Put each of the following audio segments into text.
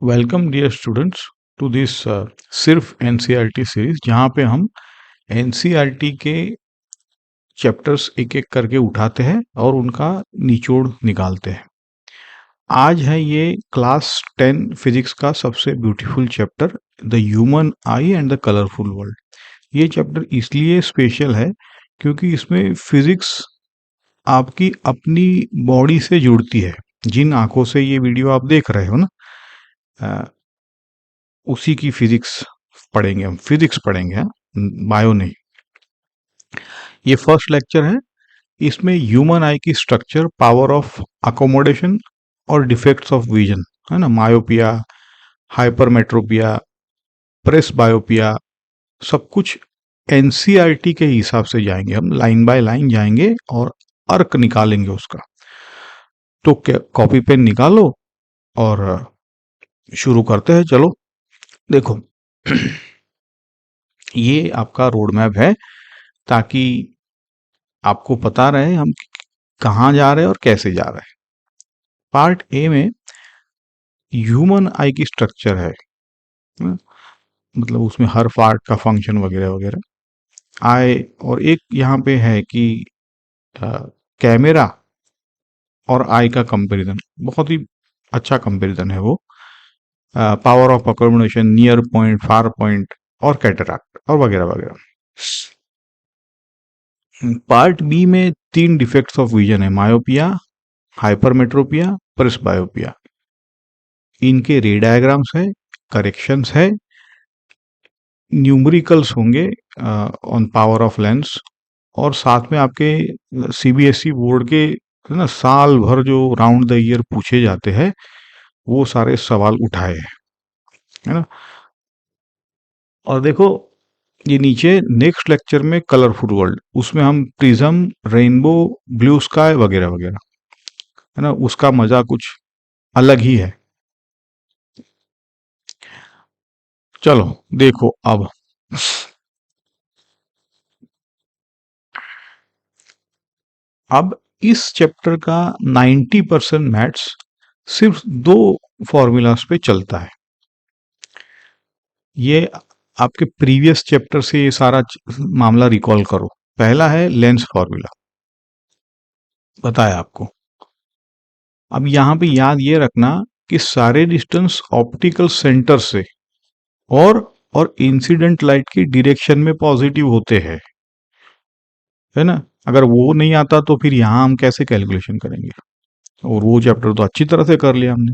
Welcome dear students to this सिर्फ NCERT series, जहाँ पे हम एनसीईआरटी के चैप्टर्स एक एक करके उठाते हैं और उनका निचोड़ निकालते हैं। आज है ये क्लास 10 फिजिक्स का सबसे beautiful chapter, the human I and the colourful world. ये चैप्टर इसलिए स्पेशल है क्योंकि इसमें फिजिक्स आपकी अपनी बॉडी से जुड़ती है। जिन आंखों से ये वीडियो आप देख रहे हो ना, उसी की फिजिक्स पढ़ेंगे, हम फिजिक्स पढ़ेंगे, बायो नहीं। ये फर्स्ट लेक्चर है। इसमें ह्यूमन आई की स्ट्रक्चर, पावर ऑफ अकोमोडेशन और डिफेक्ट्स ऑफ विजन, है ना, मायोपिया, हाइपरमेट्रोपिया, प्रेस बायोपिया, सब कुछ एनसीईआरटी के हिसाब से जाएंगे हम, लाइन बाय लाइन जाएंगे और अर्क निकालेंगे उसका। तो कॉपी पेन निकालो और शुरू करते हैं। चलो देखो, ये आपका रोड मैप है ताकि आपको पता रहे हम कहाँ जा रहे हैं और कैसे जा रहे हैं। पार्ट ए में ह्यूमन आई की स्ट्रक्चर है, मतलब उसमें हर पार्ट का फंक्शन वगैरह वगैरह आई, और एक यहाँ पे है कि कैमरा और आई का कंपैरिजन, बहुत ही अच्छा कंपैरिजन है वो। Power of accommodation, near point, far point और कैटरैक्ट और वगैरह वगैरह। पार्ट बी में 3 डिफेक्ट्स ऑफ विजन है, मायोपिया, हाइपरमेट्रोपिया, प्रेसबायोपिया। इनके रे डायग्राम्स है, करेक्शंस है, न्यूमेरिकल्स होंगे ऑन पावर ऑफ लेंस, और साथ में आपके सीबीएसई बोर्ड के, है ना, साल भर जो राउंड द ईयर पूछे जाते हैं वो सारे सवाल उठाए हैं, है ना। और देखो ये नीचे नेक्स्ट लेक्चर में कलरफुल वर्ल्ड, उसमें हम प्रिज्म, रेनबो, ब्लू स्काई वगैरह वगैरह, है ना, उसका मजा कुछ अलग ही है। चलो देखो अब इस चैप्टर का 90% मैथ्स सिर्फ 2 फॉर्मूलाज पे चलता है। ये आपके प्रीवियस चैप्टर से ये सारा मामला रिकॉल करो। पहला है लेंस फॉर्मूला, बताया आपको। अब यहां पे याद ये रखना कि सारे डिस्टेंस ऑप्टिकल सेंटर से और इंसिडेंट लाइट की डायरेक्शन में पॉजिटिव होते हैं, है ना। अगर वो नहीं आता तो फिर यहां हम कैसे कैलकुलेशन करेंगे, और वो चैप्टर तो अच्छी तरह से कर लिया हमने।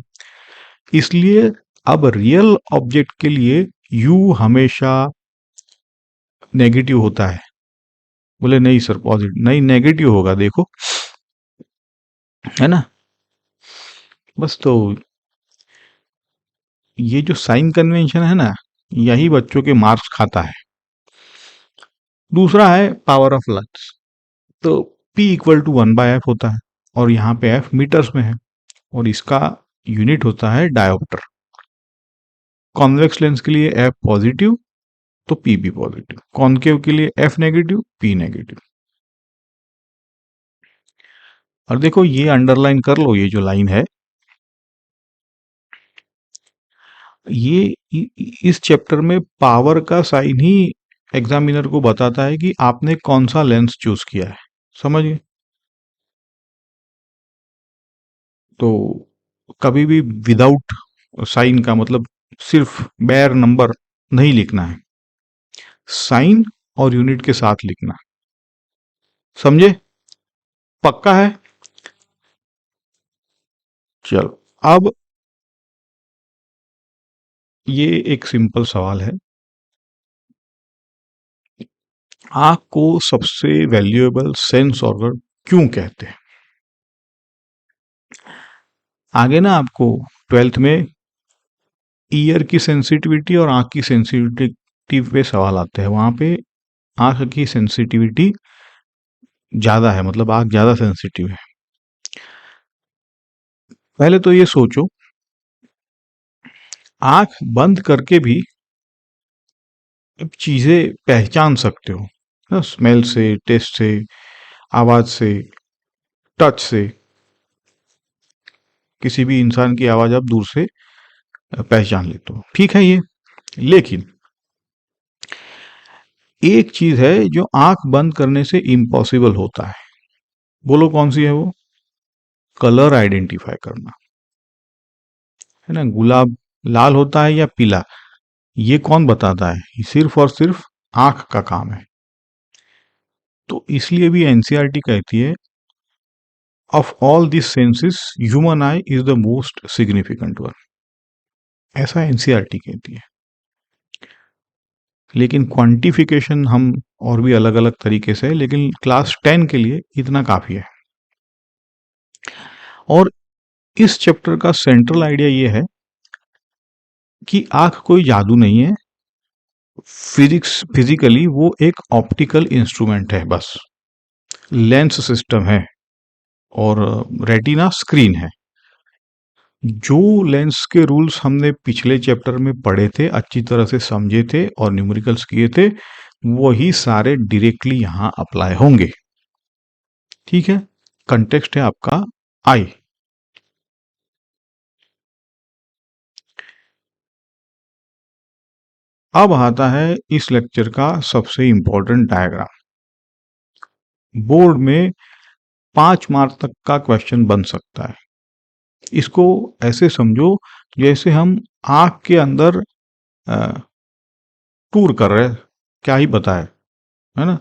इसलिए अब रियल ऑब्जेक्ट के लिए यू हमेशा नेगेटिव होता है। बोले नहीं सर पॉजिटिव, नहीं नेगेटिव होगा, देखो, है ना। बस तो ये जो साइन कन्वेंशन है ना, यही बच्चों के मार्क्स खाता है। दूसरा है पावर ऑफ लेंस, तो P इक्वल टू 1/f होता है, और यहाँ पे f मीटर्स में है, और इसका यूनिट होता है डायोप्टर। कॉन्वेक्स लेंस के लिए f पॉजिटिव तो P भी पॉजिटिव, कॉनकेव के लिए f नेगेटिव, P नेगेटिव। और देखो ये अंडरलाइन कर लो, ये जो लाइन है, ये इस चैप्टर में पावर का साइन ही एग्जामिनर को बताता है कि आपने कौन सा लेंस चूज किया है, समझ गए। तो कभी भी विदाउट साइन का मतलब सिर्फ बेयर नंबर नहीं लिखना है, साइन और यूनिट के साथ लिखना, समझे, पक्का है। चलो अब ये एक सिंपल सवाल है, आंख को सबसे वैल्यूएबल सेंस ऑर्गन क्यों कहते हैं। आगे ना आपको 12th में ईयर की सेंसिटिविटी और आंख की सेंसिटिविटी पे सवाल आते हैं। वहां पे आंख की सेंसिटिविटी ज्यादा है, मतलब आंख ज्यादा सेंसिटिव है। पहले तो ये सोचो, आंख बंद करके भी चीजें पहचान सकते हो, स्मेल से, टेस्ट से, आवाज से, टच से। किसी भी इंसान की आवाज आप दूर से पहचान लेते हो, ठीक है ये। लेकिन एक चीज है जो आंख बंद करने से इम्पॉसिबल होता है, बोलो कौन सी है वो? कलर आइडेंटिफाई करना, है ना। गुलाब लाल होता है या पीला, ये कौन बताता है? ये सिर्फ और सिर्फ आंख का काम है। तो इसलिए भी एनसीईआरटी कहती है of all this senses human I is the most significant one, ऐसा एनसीईआरटी कहती है। लेकिन क्वांटिफिकेशन हम और भी अलग अलग तरीके से, लेकिन क्लास 10 के लिए इतना काफी है। और इस चैप्टर का सेंट्रल आइडिया ये है कि आंख कोई जादू नहीं है, फिजिकली वो एक ऑप्टिकल इंस्ट्रूमेंट है बस, लेंस सिस्टम है और रेटिना स्क्रीन है। जो लेंस के रूल्स हमने पिछले चैप्टर में पढ़े थे, अच्छी तरह से समझे थे और न्यूमेरिकल्स किए थे, वही सारे डायरेक्टली यहां अप्लाई होंगे, ठीक है। कंटेक्स्ट है आपका आई। अब आता है इस लेक्चर का सबसे इंपॉर्टेंट डायग्राम। बोर्ड में 5 मार्क तक का क्वेश्चन बन सकता है। इसको ऐसे समझो जैसे हम आंख के अंदर टूर कर रहे हैं, क्या ही पता है ना।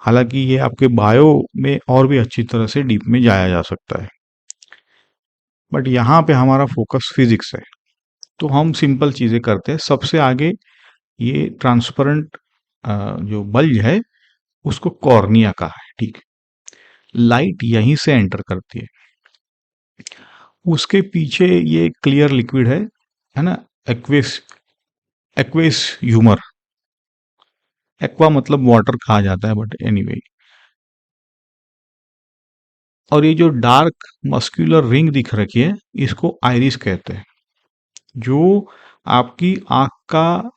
हालांकि ये आपके बायो में और भी अच्छी तरह से डीप में जाया जा सकता है, बट यहाँ पे हमारा फोकस फिजिक्स है। तो हम सिंपल चीजें करते हैं। सबसे आगे ये ट्रांसपेरेंट जो बल्ब है उसको कॉर्निया का है, ठीक। लाइट यहीं से एंटर करती है, उसके पीछे ये क्लियर लिक्विड है ना, एक्वेस एक्वेस ह्यूमर। एक्वा मतलब वाटर कहा जाता है, बट एनीवे। और ये जो डार्क मस्कुलर रिंग दिख रखी है इसको आइरिस कहते हैं, जो आपकी आंख का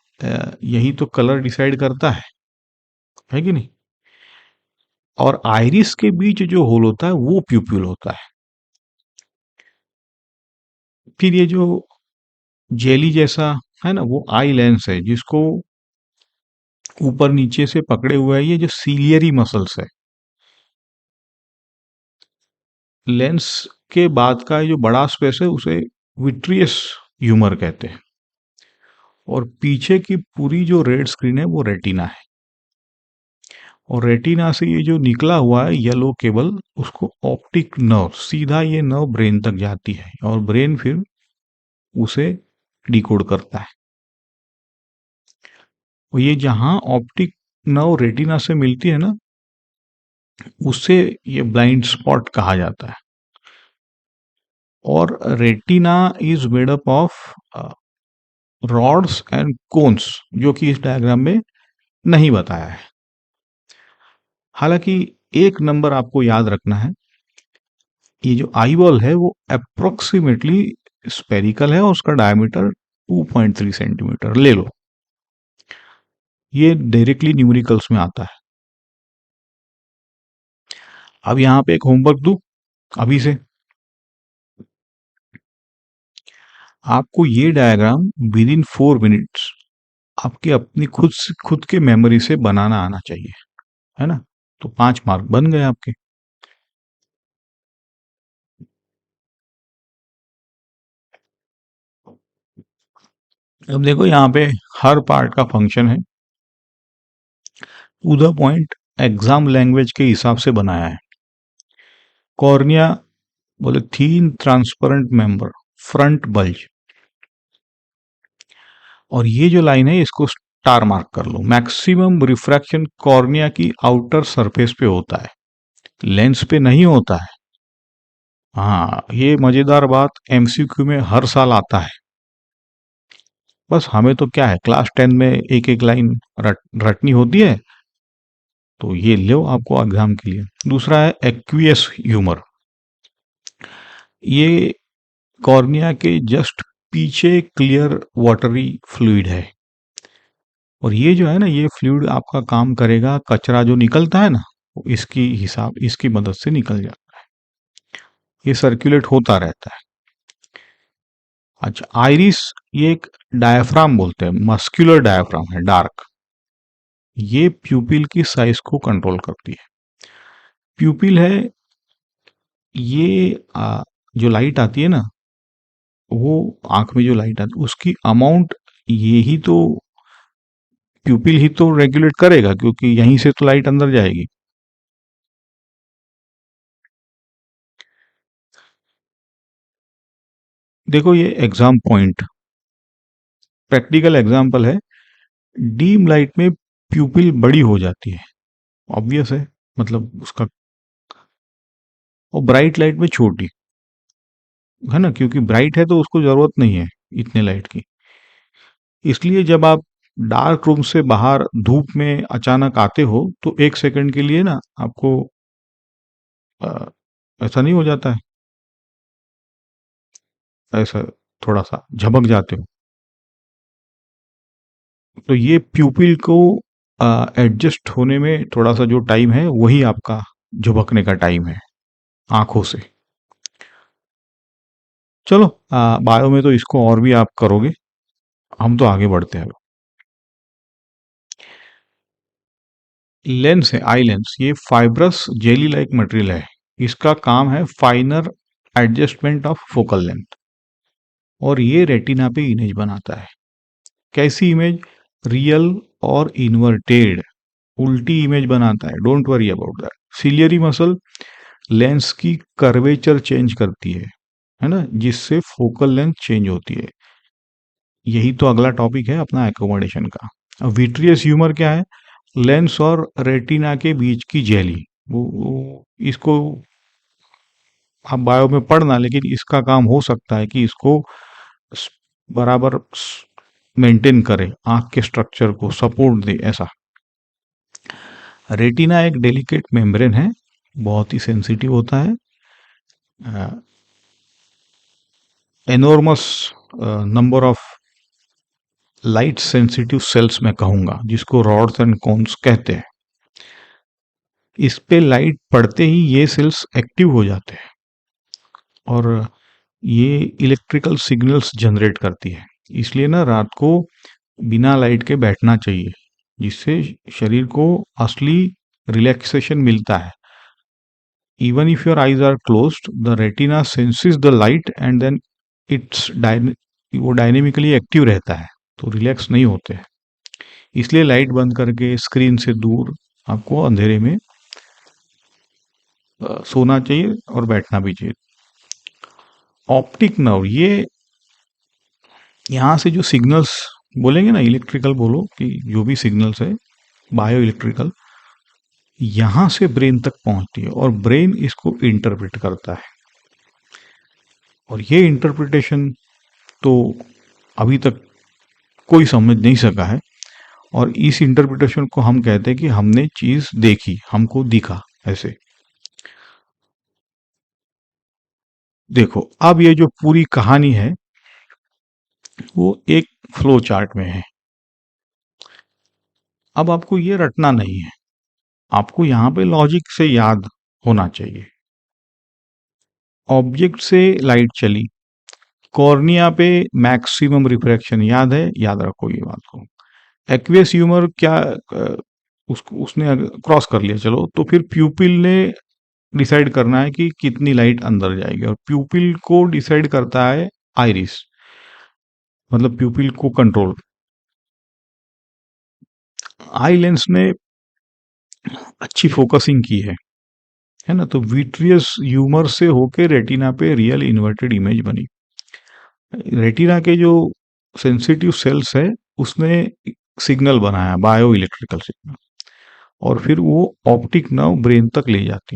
यही तो कलर डिसाइड करता है कि नहीं। और आइरिस के बीच जो होल होता है वो प्यूपिल होता है। फिर ये जो जेली जैसा है ना, वो आई लेंस है, जिसको ऊपर नीचे से पकड़े हुए है ये जो सीलियरी मसल्स है। लेंस के बाद का जो बड़ा स्पेस है उसे विट्रियस ह्यूमर कहते हैं। और पीछे की पूरी जो रेड स्क्रीन है वो रेटिना है। और रेटिना से ये जो निकला हुआ है येलो केबल, उसको ऑप्टिक नर्व, सीधा ये नर्व ब्रेन तक जाती है और ब्रेन फिर उसे डिकोड करता है। और ये जहां ऑप्टिक नर्व रेटिना से मिलती है ना, उसे ये ब्लाइंड स्पॉट कहा जाता है। और retina is made up of rods and cones, जो कि इस डायग्राम में नहीं बताया है। हालांकि एक नंबर आपको याद रखना है, ये जो आई बॉल है वो अप्रोक्सीमेटली स्पेरिकल है और उसका डायमीटर 2.3 सेंटीमीटर ले लो। ये डायरेक्टली न्यूमेरिकल्स में आता है। अब यहां पे एक होमवर्क दूं अभी से, आपको ये डायग्राम विद इन 4 मिनट्स आपके अपनी खुद के मेमोरी से बनाना आना चाहिए, है ना। तो 5 मार्क बन गए आपके। अब देखो यहाँ पे हर पार्ट का फंक्शन है, to the point, exam language के हिसाब से बनाया है। कॉर्निया बोले thin transparent member, front bulge. और ये जो लाइन है इसको स्टार मार्क कर लो। मैक्सिमम रिफ्रैक्शन कॉर्निया की आउटर सरफेस पे होता है, लेंस पे नहीं होता है। हाँ, ये मजेदार बात एमसीक्यू में हर साल आता है। बस हमें तो क्या है, क्लास 10 में एक एक लाइन रटनी होती है, तो ये लो आपको एग्जाम के लिए। दूसरा है एक्वियस ह्यूमर। ये कॉर्निया के जस्ट पीछे क्लियर वाटरी फ्लूइड है। और ये जो है ना, ये फ्लूइड आपका काम करेगा, कचरा जो निकलता है ना, इसकी मदद से निकल जाता है। ये सर्कुलेट होता रहता है। अच्छा, आइरिस ये एक डायफ्राम बोलते हैं, मस्कुलर डायफ्राम है, डार्क। ये प्यूपिल की साइज को कंट्रोल करती है। प्यूपिल है ये जो लाइट आती है ना, वो आंख में जो लाइट आती है उसकी अमाउंट, ये ही तो प्यूपिल ही तो रेगुलेट करेगा, क्योंकि यहीं से तो लाइट अंदर जाएगी। देखो ये एग्जाम पॉइंट, प्रैक्टिकल एग्जाम्पल है। डीम लाइट में प्यूपिल बड़ी हो जाती है, ऑब्वियस है, मतलब उसका। और ब्राइट लाइट में छोटी, है ना, क्योंकि ब्राइट है तो उसको जरूरत नहीं है इतने लाइट की। इसलिए जब आप डार्क रूम से बाहर धूप में अचानक आते हो तो एक सेकंड के लिए ना आपको अ, ऐसा नहीं हो जाता है, ऐसा थोड़ा सा झपक जाते हो। तो ये प्यूपिल को एडजस्ट होने में थोड़ा सा जो टाइम है वही आपका झपकने का टाइम है आंखों से। चलो, बायो में तो इसको और भी आप करोगे, हम तो आगे बढ़ते हैं। लेंस है, आई लेंस, ये फाइब्रस जेली लाइक मटेरियल है। इसका काम है फाइनर एडजस्टमेंट ऑफ फोकल लेंथ, और ये रेटिना पे इमेज बनाता है। कैसी इमेज? रियल और इन्वर्टेड, उल्टी इमेज बनाता है। Don't worry about that. Ciliary muscle lens की कर्वेचर चेंज करती है ना, जिससे फोकल लेंथ चेंज होती है। यही तो अगला टॉपिक है अपना एकोमोडेशन का। अब विट्रियस ह्यूमर क्या है? लेंस और रेटिना के बीच की जेली। वो इसको आप बायो में पढ़ना, लेकिन इसका काम हो सकता है कि इसको स- बराबर मेंटेन करे, आंख के स्ट्रक्चर को सपोर्ट दे, ऐसा। रेटिना एक डेलिकेट मेम्ब्रेन है, बहुत ही सेंसिटिव होता है। Enormous number of light sensitive sales मैं कहूंगा, जिसको रॉड्स एंड कोन्स कहते हैं। इस पे लाइट पड़ते ही ये सेल्स एक्टिव हो जाते हैं, और ये इलेक्ट्रिकल सिग्नल्स जनरेट करती है। इसलिए ना रात को बिना लाइट के बैठना चाहिए, जिससे शरीर को असली रिलैक्सेशन मिलता है। Even if your eyes are closed, the retina senses the light and then it's वो डायनेमिकली एक्टिव रहता है, तो रिलैक्स नहीं होते हैं। इसलिए लाइट बंद करके स्क्रीन से दूर आपको अंधेरे में सोना चाहिए और बैठना भी चाहिए। ऑप्टिक नर्व, ये यहाँ से जो सिग्नल्स बोलेंगे ना, इलेक्ट्रिकल बोलो कि जो भी सिग्नल्स है, बायो इलेक्ट्रिकल, यहाँ से ब्रेन तक पहुंचती है, और ब्रेन इसको इंटरप्रेट करता है। और ये इंटरप्रिटेशन तो अभी तक कोई समझ नहीं सका है, और इस इंटरप्रिटेशन को हम कहते हैं कि हमने चीज देखी, हमको दिखा, ऐसे। देखो, अब ये जो पूरी कहानी है वो एक फ्लो चार्ट में है। अब आपको ये रटना नहीं है, आपको यहाँ पे लॉजिक से याद होना चाहिए। ऑब्जेक्ट से लाइट चली, कॉर्निया पे मैक्सिमम रिफ्रैक्शन, याद है, याद रखो ये बात को। एक्वियस ह्यूमर क्या, उसको उसने क्रॉस कर लिया, चलो, तो फिर प्यूपिल ने डिसाइड करना है कि कितनी लाइट अंदर जाएगी, और प्यूपिल को डिसाइड करता है आइरिस, मतलब प्यूपिल को कंट्रोल। आई लेंस ने अच्छी फोकसिंग की है ना, तो विट्रियस ह्यूमर से होके रेटिना पे रियल इन्वर्टेड इमेज बनी। रेटिना के जो सेंसिटिव सेल्स है, उसने सिग्नल बनाया, बायो इलेक्ट्रिकल सिग्नल, और फिर वो ऑप्टिक नर्व ब्रेन तक ले जाती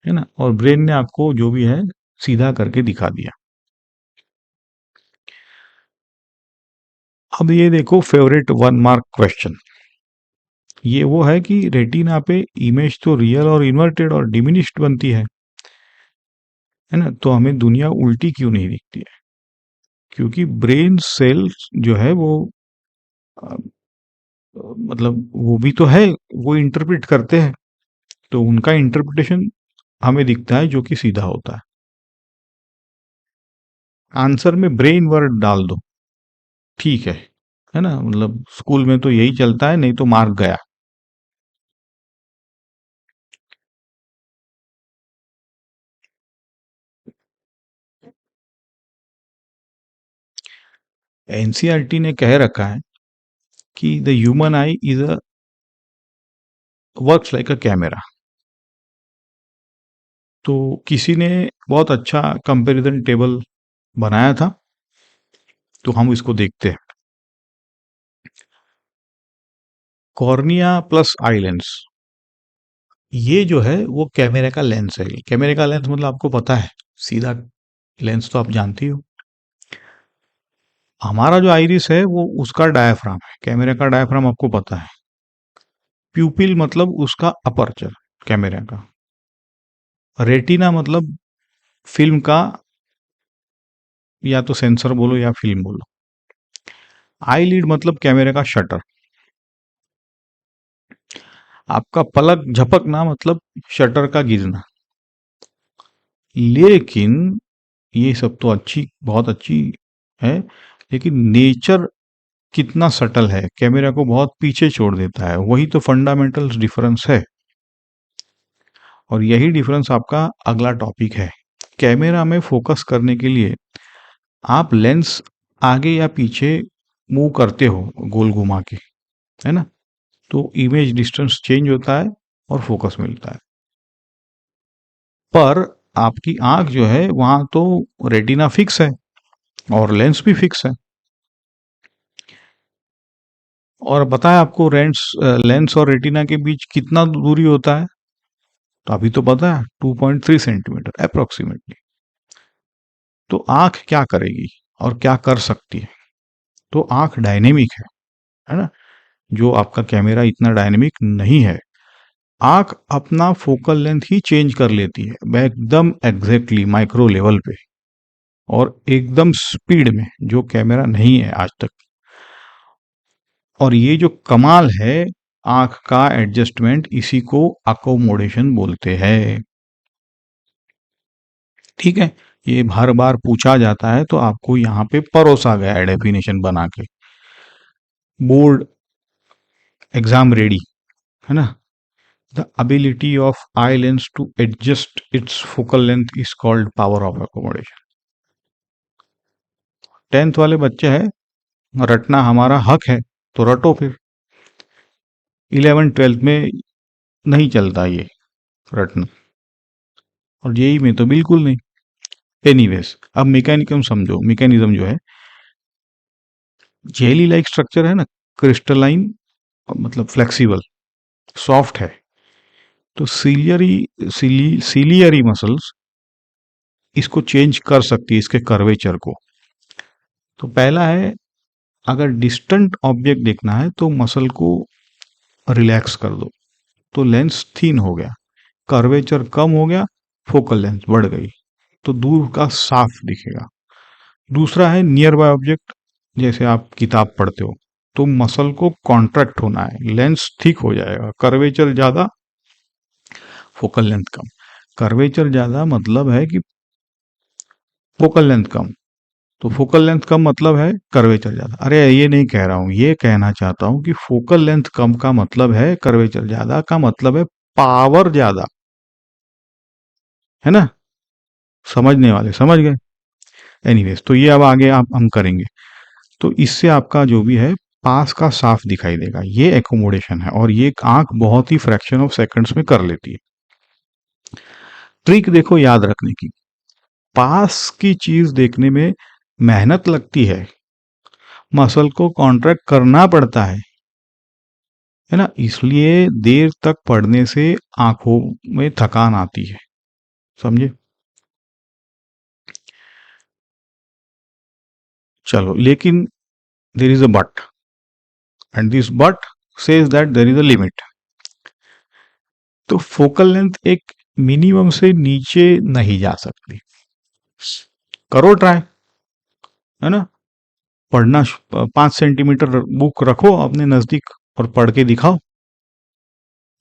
है ना, और ब्रेन ने आपको जो भी है सीधा करके दिखा दिया। अब ये देखो फेवरेट वन मार्क क्वेश्चन, ये वो है कि रेटिना पे इमेज तो रियल और इन्वर्टेड और डिमिनिश्ड बनती है ना, तो हमें दुनिया उल्टी क्यों नहीं दिखती है? क्योंकि ब्रेन सेल्स जो है वो अ, मतलब वो भी तो है, वो इंटरप्रेट करते हैं, तो उनका इंटरप्रिटेशन हमें दिखता है, जो कि सीधा होता है। आंसर में ब्रेन वर्ड डाल दो, ठीक है ना? मतलब स्कूल में तो यही चलता है, नहीं तो मार्क गया। एनसीईआरटी ने कह रखा है कि the human I is a works like a camera. तो किसी ने बहुत अच्छा कंपैरिजन टेबल बनाया था, तो हम इसको देखते हैं। कॉर्निया प्लस आई लेंस, ये जो है वो कैमरे का लेंस है। कैमरे का लेंस मतलब आपको पता है, सीधा लेंस तो आप जानती हो। हमारा जो आइरिस है वो उसका डायफ्राम है, कैमरे का डायफ्राम आपको पता है। प्यूपिल मतलब उसका अपर्चर कैमरे का। रेटिना मतलब फिल्म का, या तो सेंसर बोलो या फिल्म बोलो। आई लीड मतलब कैमरे का शटर। आपका पलक झपकना मतलब शटर का गिरना। लेकिन ये सब तो अच्छी, बहुत अच्छी है, लेकिन नेचर कितना सटल है, कैमरा को बहुत पीछे छोड़ देता है। वही तो फंडामेंटल डिफरेंस है, और यही डिफरेंस आपका अगला टॉपिक है। कैमरा में फोकस करने के लिए आप लेंस आगे या पीछे मूव करते हो, गोल घुमा के, है ना? तो इमेज डिस्टेंस चेंज होता है और फोकस मिलता है। पर आपकी आंख जो है वहां तो रेटिना फिक्स है और लेंस भी फिक्स है। और पता है आपको लेंस और रेटिना के बीच कितना दूरी होता है? तो अभी तो पता है, 2.3 सेंटीमीटर अप्रोक्सीमेटली। तो आंख क्या करेगी और क्या कर सकती है? तो आंख डायनेमिक है ना? जो आपका कैमरा इतना डायनेमिक नहीं है। आंख अपना फोकल लेंथ ही चेंज कर लेती है, वह एकदम एग्जैक्टली माइक्रो लेवल पे, और एकदम स्पीड में, जो कैमरा नहीं है आज तक। और ये जो कमाल है आंख का एडजस्टमेंट, इसी को अकोमोडेशन बोलते हैं। ठीक है, ये हर बार पूछा जाता है, तो आपको यहाँ पे परोसा गया है डेफिनेशन बना के। बोर्ड एग्जाम रेडी, है ना? The ability of eye lens to adjust its focal length is called power of accommodation. 10th वाले बच्चे हैं, रटना हमारा हक है, तो रटो फिर। 11 12th में नहीं चलता ये रटना, और जेई में तो बिल्कुल नहीं। एनीवेज, अब मैकेनिज्म समझो। मैकेनिज्म जो है, जेली लाइक स्ट्रक्चर है ना, क्रिस्टलाइन, मतलब फ्लेक्सिबल, सॉफ्ट है। तो सीलियरी मसल्स इसको चेंज कर सकती है, इसके कर्वेचर को। तो पहला है, अगर डिस्टेंट ऑब्जेक्ट देखना है तो मसल को रिलैक्स कर दो, तो लेंस थीन हो गया, कर्वेचर कम हो गया, फोकल लेंथ बढ़ गई, तो दूर का साफ दिखेगा। दूसरा है नियर बाय ऑब्जेक्ट, जैसे आप किताब पढ़ते हो, तो मसल को कॉन्ट्रैक्ट होना है, लेंस थिक हो जाएगा, कर्वेचर ज्यादा, फोकल लेंथ कम। कर्वेचर ज्यादा मतलब है कि फोकल लेंथ कम, तो फोकल लेंथ कम मतलब है कर्वेचर ज्यादा। अरे ये नहीं कह रहा हूं, ये कहना चाहता हूं कि फोकल लेंथ कम का मतलब है कर्वेचर ज्यादा, का मतलब है पावर ज्यादा, है ना? समझने वाले समझ गए। एनीवेज, तो ये अब आगे आप हम करेंगे। तो इससे आपका जो भी है पास का साफ दिखाई देगा, ये एकोमोडेशन है, और ये आंख बहुत ही फ्रैक्शन ऑफ सेकंड्स में कर लेती है। ट्रिक देखो याद रखने की, पास की चीज देखने में मेहनत लगती है, मसल को कॉन्ट्रैक्ट करना पड़ता है ना? इसलिए देर तक पढ़ने से आंखों में थकान आती है, समझे? चलो, लेकिन there is a but, and this but says that there is a limit. तो फोकल लेंथ एक मिनिमम से नीचे नहीं जा सकती। करो ट्राई, है ना? पढ़ना 5 सेंटीमीटर बुक रखो अपने नजदीक और पढ़ के दिखाओ,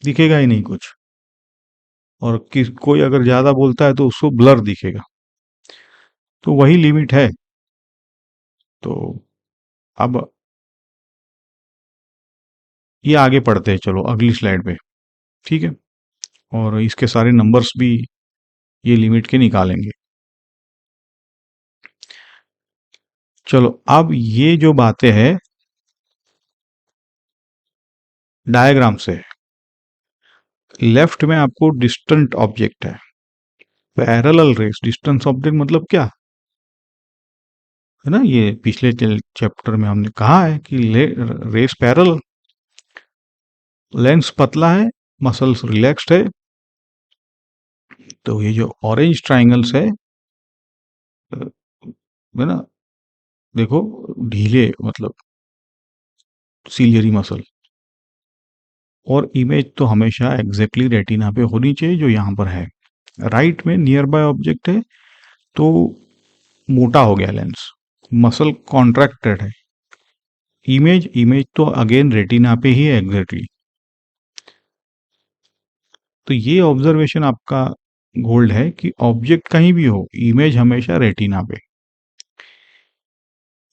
दिखेगा ही नहीं कुछ। और कोई अगर ज्यादा बोलता है तो उसको ब्लर दिखेगा। तो वही लिमिट है। तो अब ये आगे पढ़ते हैं, चलो अगली स्लाइड पे। ठीक है, और इसके सारे नंबर्स भी ये लिमिट के निकालेंगे। चलो अब ये जो बातें हैं डायग्राम से है। लेफ्ट में आपको डिस्टेंट ऑब्जेक्ट है, पैरेलल रेस। डिस्टेंस ऑब्जेक्ट मतलब क्या है ना, ये पिछले चैप्टर में हमने कहा है कि रेस पैरेलल। लेंस पतला है, मसल्स रिलैक्स्ड है। तो ये जो ऑरेंज ट्राइंगल्स है ना, देखो ढीले मतलब सीलियरी मसल। और इमेज तो हमेशा एग्जैक्टली रेटिना पे होनी चाहिए जो यहाँ पर है। राइट में नियर बाय ऑब्जेक्ट है तो मोटा हो गया लेंस, मसल कॉन्ट्रैक्टेड है। इमेज इमेज तो अगेन रेटिना पे ही है एग्जैक्टली। तो ये ऑब्जर्वेशन आपका गोल्ड है कि ऑब्जेक्ट कहीं भी हो, इमेज हमेशा रेटिना पे।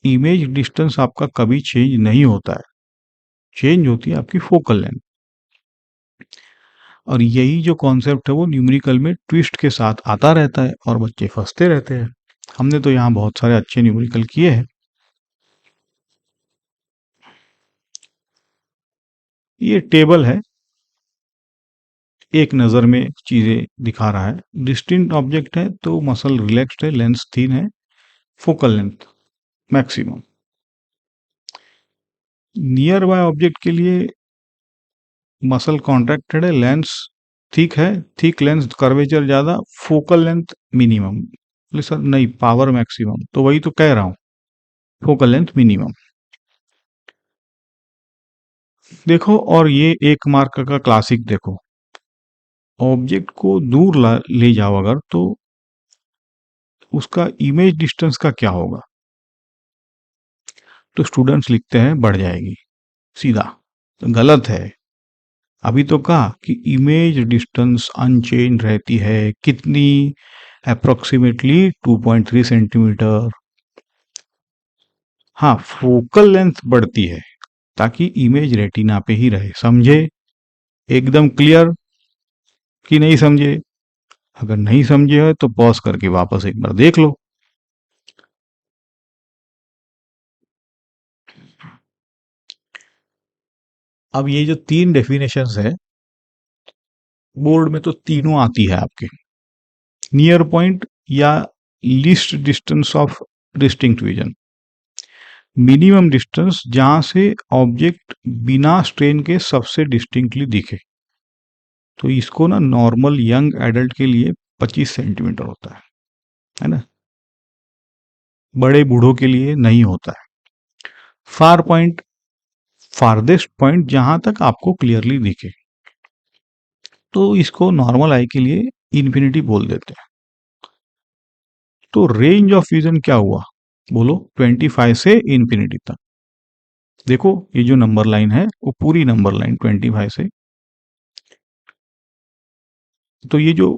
इमेज डिस्टेंस आपका कभी चेंज नहीं होता है, चेंज होती है आपकी फोकल लेंथ। और यही जो कॉन्सेप्ट है वो न्यूमेरिकल में ट्विस्ट के साथ आता रहता है और बच्चे फंसते रहते हैं। हमने तो यहाँ बहुत सारे अच्छे न्यूमेरिकल किए हैं। ये टेबल है, एक नज़र में चीज़ें दिखा रहा है। डिस्टिंक्ट ऑब्जेक्ट है तो मसल रिलैक्स्ड है, लेंस थिन है, focal length maximum. Near by object के लिए मसल कॉन्ट्रैक्टेड है, लेंस थिक है, थिक लेंस कर्वेचर ज़्यादा, फोकल लेंथ मिनिमम। बोले सर नहीं, पावर मैक्सिमम। तो वही तो कह रहा हूँ, फोकल लेंथ मिनिमम। देखो, और ये एक मार्क का क्लासिक देखो, ऑब्जेक्ट को दूर ले जाओ अगर तो उसका इमेज डिस्टेंस का क्या होगा। तो स्टूडेंट्स लिखते हैं बढ़ जाएगी, सीधा। तो गलत है। अभी तो कहा कि इमेज डिस्टेंस अनचेंज रहती है, कितनी, अप्रोक्सीमेटली 2.3 सेंटीमीटर। हाँ, फोकल लेंथ बढ़ती है ताकि इमेज रेटिना पे ही रहे। समझे? एकदम क्लियर कि नहीं समझे? अगर नहीं समझे हो तो पॉज करके वापस एक बार देख लो। अब ये जो तीन डेफिनेशंस है बोर्ड में, तो तीनों आती है आपके। नियर पॉइंट या least distance of distinct vision, minimum distance जहां से ऑब्जेक्ट बिना स्ट्रेन के सबसे डिस्टिंक्टली दिखे। तो इसको ना नॉर्मल यंग एडल्ट के लिए 25 सेंटीमीटर होता है ना, बड़े बूढ़ों के लिए नहीं होता है। फार पॉइंट, फारदेस्ट पॉइंट जहां तक आपको क्लियरली दिखे, तो इसको नॉर्मल आई के लिए इन्फिनिटी बोल देते हैं। तो रेंज ऑफ विजन क्या हुआ, बोलो? 25 से इन्फिनिटी तक। देखो ये जो नंबर लाइन है वो पूरी नंबर लाइन 25 से, तो ये जो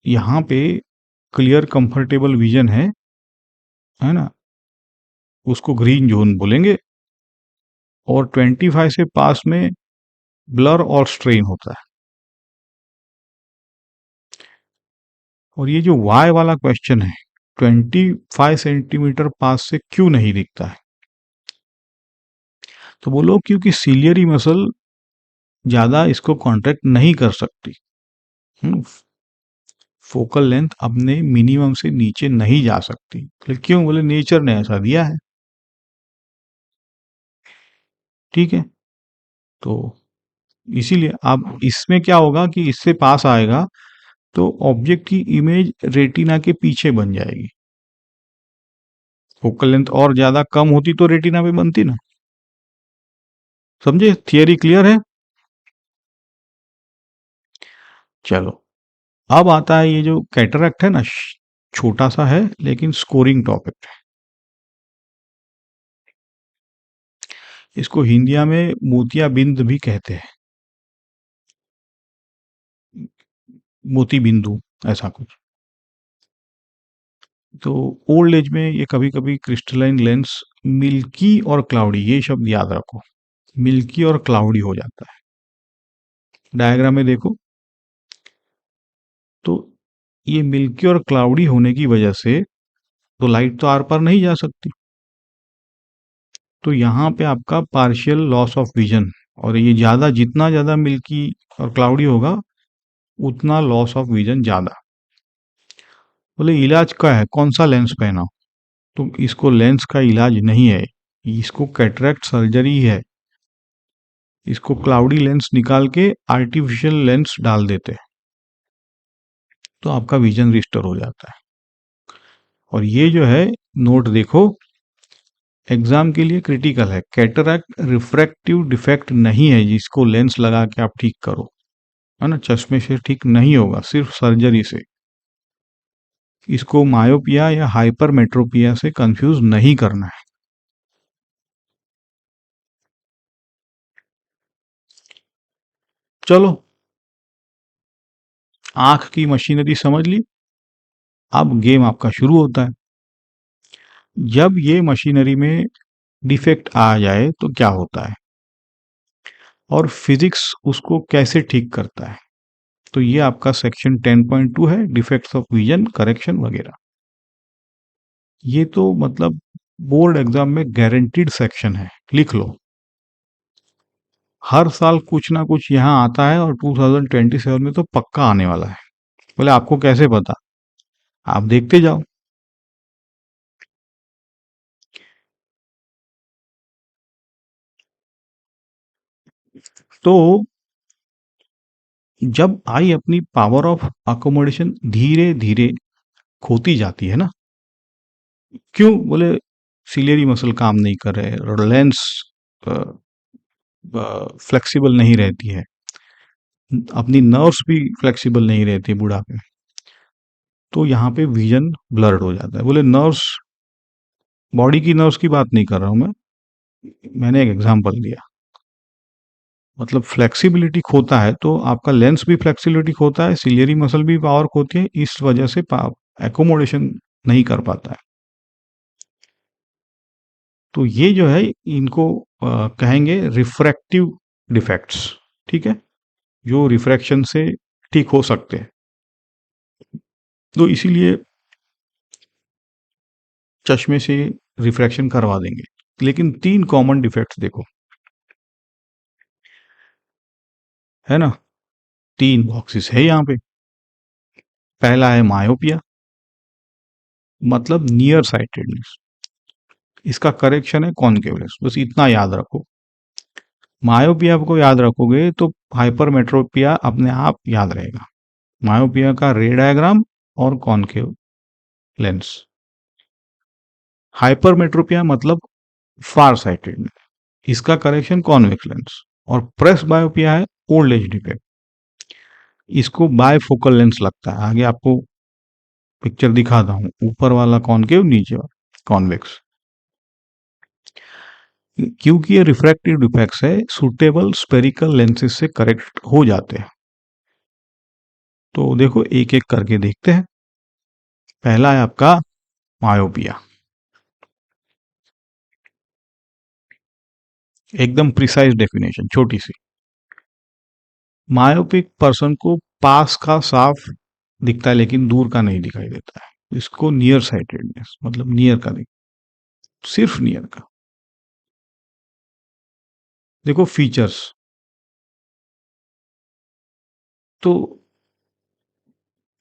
यहाँ पे क्लियर कंफर्टेबल विजन है ना, उसको ग्रीन जोन बोलेंगे। और 25 से पास में ब्लर और स्ट्रेन होता है। और ये जो वाई वाला क्वेश्चन है, 25 सेंटीमीटर पास से क्यों नहीं दिखता है, तो बोलो क्योंकि सीलियरी मसल ज्यादा इसको कॉन्ट्रैक्ट नहीं कर सकती। फोकल लेंथ अपने मिनिमम से नीचे नहीं जा सकती। क्यों? बोले नेचर ने ऐसा दिया है। ठीक है, तो इसीलिए अब इसमें क्या होगा कि इससे पास आएगा तो ऑब्जेक्ट की इमेज रेटिना के पीछे बन जाएगी। फोकल लेंथ और ज्यादा कम होती तो रेटिना पे बनती ना। समझे? थियरी क्लियर है? चलो अब आता है ये जो कैटरैक्ट है ना, छोटा सा है लेकिन स्कोरिंग टॉपिक है। इसको हिंदिया में मोतियाबिंद भी कहते हैं, मोती बिंदु, ऐसा कुछ। तो ओल्ड एज में ये कभी कभी क्रिस्टलाइन लेंस मिल्की और क्लाउडी, ये शब्द याद रखो, मिल्की और क्लाउडी हो जाता है। डायग्राम में देखो तो ये मिल्की और क्लाउडी होने की वजह से तो लाइट तो आर पार नहीं जा सकती, तो यहाँ पे आपका पार्शियल लॉस ऑफ विजन, और ये ज़्यादा, जितना ज़्यादा मिल्की और क्लाउडी होगा उतना लॉस ऑफ विजन ज़्यादा। बोले इलाज क्या है, कौन सा लेंस पहना, तो इसको लेंस का इलाज नहीं है, इसको कैटरेक्ट सर्जरी है। इसको क्लाउडी लेंस निकाल के आर्टिफिशियल लेंस डाल देते हैं, तो आपका विजन रिस्टोर हो जाता है। और ये जो है नोट देखो, एग्जाम के लिए क्रिटिकल है। कैटरैक्ट रिफ्रैक्टिव डिफेक्ट नहीं है जिसको लेंस लगा के आप ठीक करो, है ना, चश्मे से ठीक नहीं होगा, सिर्फ सर्जरी से। इसको मायोपिया या हाइपरमेट्रोपिया से कंफ्यूज नहीं करना है। चलो, आंख की मशीनरी समझ ली, अब गेम आपका शुरू होता है। जब ये मशीनरी में डिफेक्ट आ जाए तो क्या होता है और फिजिक्स उसको कैसे ठीक करता है, तो ये आपका सेक्शन 10.2 है, डिफेक्ट्स ऑफ विजन करेक्शन वगैरह। ये तो मतलब बोर्ड एग्जाम में गारंटीड सेक्शन है, लिख लो। हर साल कुछ ना कुछ यहाँ आता है और 2027 में तो पक्का आने वाला है। बोले आपको कैसे पता, आप देखते जाओ। तो जब आई अपनी पावर ऑफ अकोमोडेशन धीरे धीरे खोती जाती है ना, क्यों, बोले सिलियरी मसल काम नहीं कर रहे, लेंस फ्लेक्सिबल नहीं रहती है, अपनी नर्व्स भी फ्लेक्सिबल नहीं रहती बुढ़ापे में, तो यहाँ पे विजन ब्लर्ड हो जाता है। बोले नर्व्स, बॉडी की नर्व्स की बात नहीं कर रहा हूँ मैं, मैंने एक एग्जांपल दिया। मतलब फ्लेक्सिबिलिटी खोता है तो आपका लेंस भी फ्लेक्सिबिलिटी खोता है, सिलियरी मसल भी पावर खोती है, इस वजह से एकोमोडेशन नहीं कर पाता है। तो ये जो है इनको कहेंगे रिफ्रैक्टिव डिफेक्ट्स, ठीक है, जो रिफ्रैक्शन से ठीक हो सकते हैं। तो इसीलिए चश्मे से रिफ्रैक्शन करवा देंगे। लेकिन 3 कॉमन डिफेक्ट्स देखो, है ना, 3 बॉक्सेस है यहाँ पे। पहला है मायोपिया, मतलब नियर साइटेडनेस, इसका करेक्शन है कॉन्केवनेस, बस इतना याद रखो। मायोपिया को याद रखोगे तो हाइपरमेट्रोपिया अपने आप याद रहेगा। मायोपिया का रे डायग्राम और कॉन्केव लेंस। हाइपरमेट्रोपिया मतलब फार साइटेडनेस, इसका करेक्शन कॉन्वेक्स लेंस। और प्रेस बायोपिया है ओल्ड एज डिफेक्ट, इसको बायफोकल लेंस लगता है। आगे आपको पिक्चर दिखाता हूं, ऊपर वाला कॉनकेव, नीचे वाला कॉन्वेक्स। क्योंकि ये रिफ्रैक्टिव डिफेक्ट्स है, सुटेबल स्पेरिकल लेंसेज से करेक्ट हो जाते हैं। तो देखो एक एक करके देखते हैं। पहला है आपका मायोपिया, एकदम प्रिसाइज डेफिनेशन छोटी सी। मायोपिक पर्सन को पास का साफ दिखता है लेकिन दूर का नहीं दिखाई देता है, इसको नियर साइटेडनेस, मतलब नियर का दिख, सिर्फ नियर का। देखो फीचर्स, तो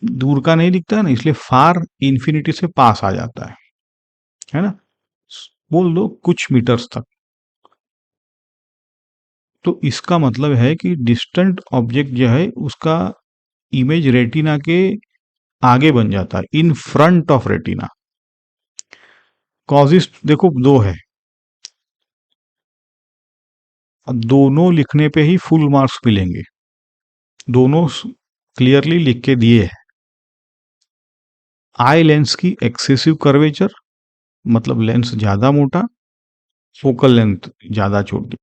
दूर का नहीं दिखता है ना, इसलिए फार इंफिनिटी से पास आ जाता है ना, बोल दो कुछ मीटर्स तक। तो इसका मतलब है कि डिस्टेंट ऑब्जेक्ट जो है उसका इमेज रेटिना के आगे बन जाता है, इन फ्रंट ऑफ रेटिना। कॉजिस्ट देखो 2 है, अब दोनों लिखने पे ही फुल मार्क्स मिलेंगे, दोनों क्लियरली लिख के दिए है। आई लेंस की एक्सेसिव कर्वेचर, मतलब लेंस ज्यादा मोटा, फोकल लेंथ ज्यादा छोटी।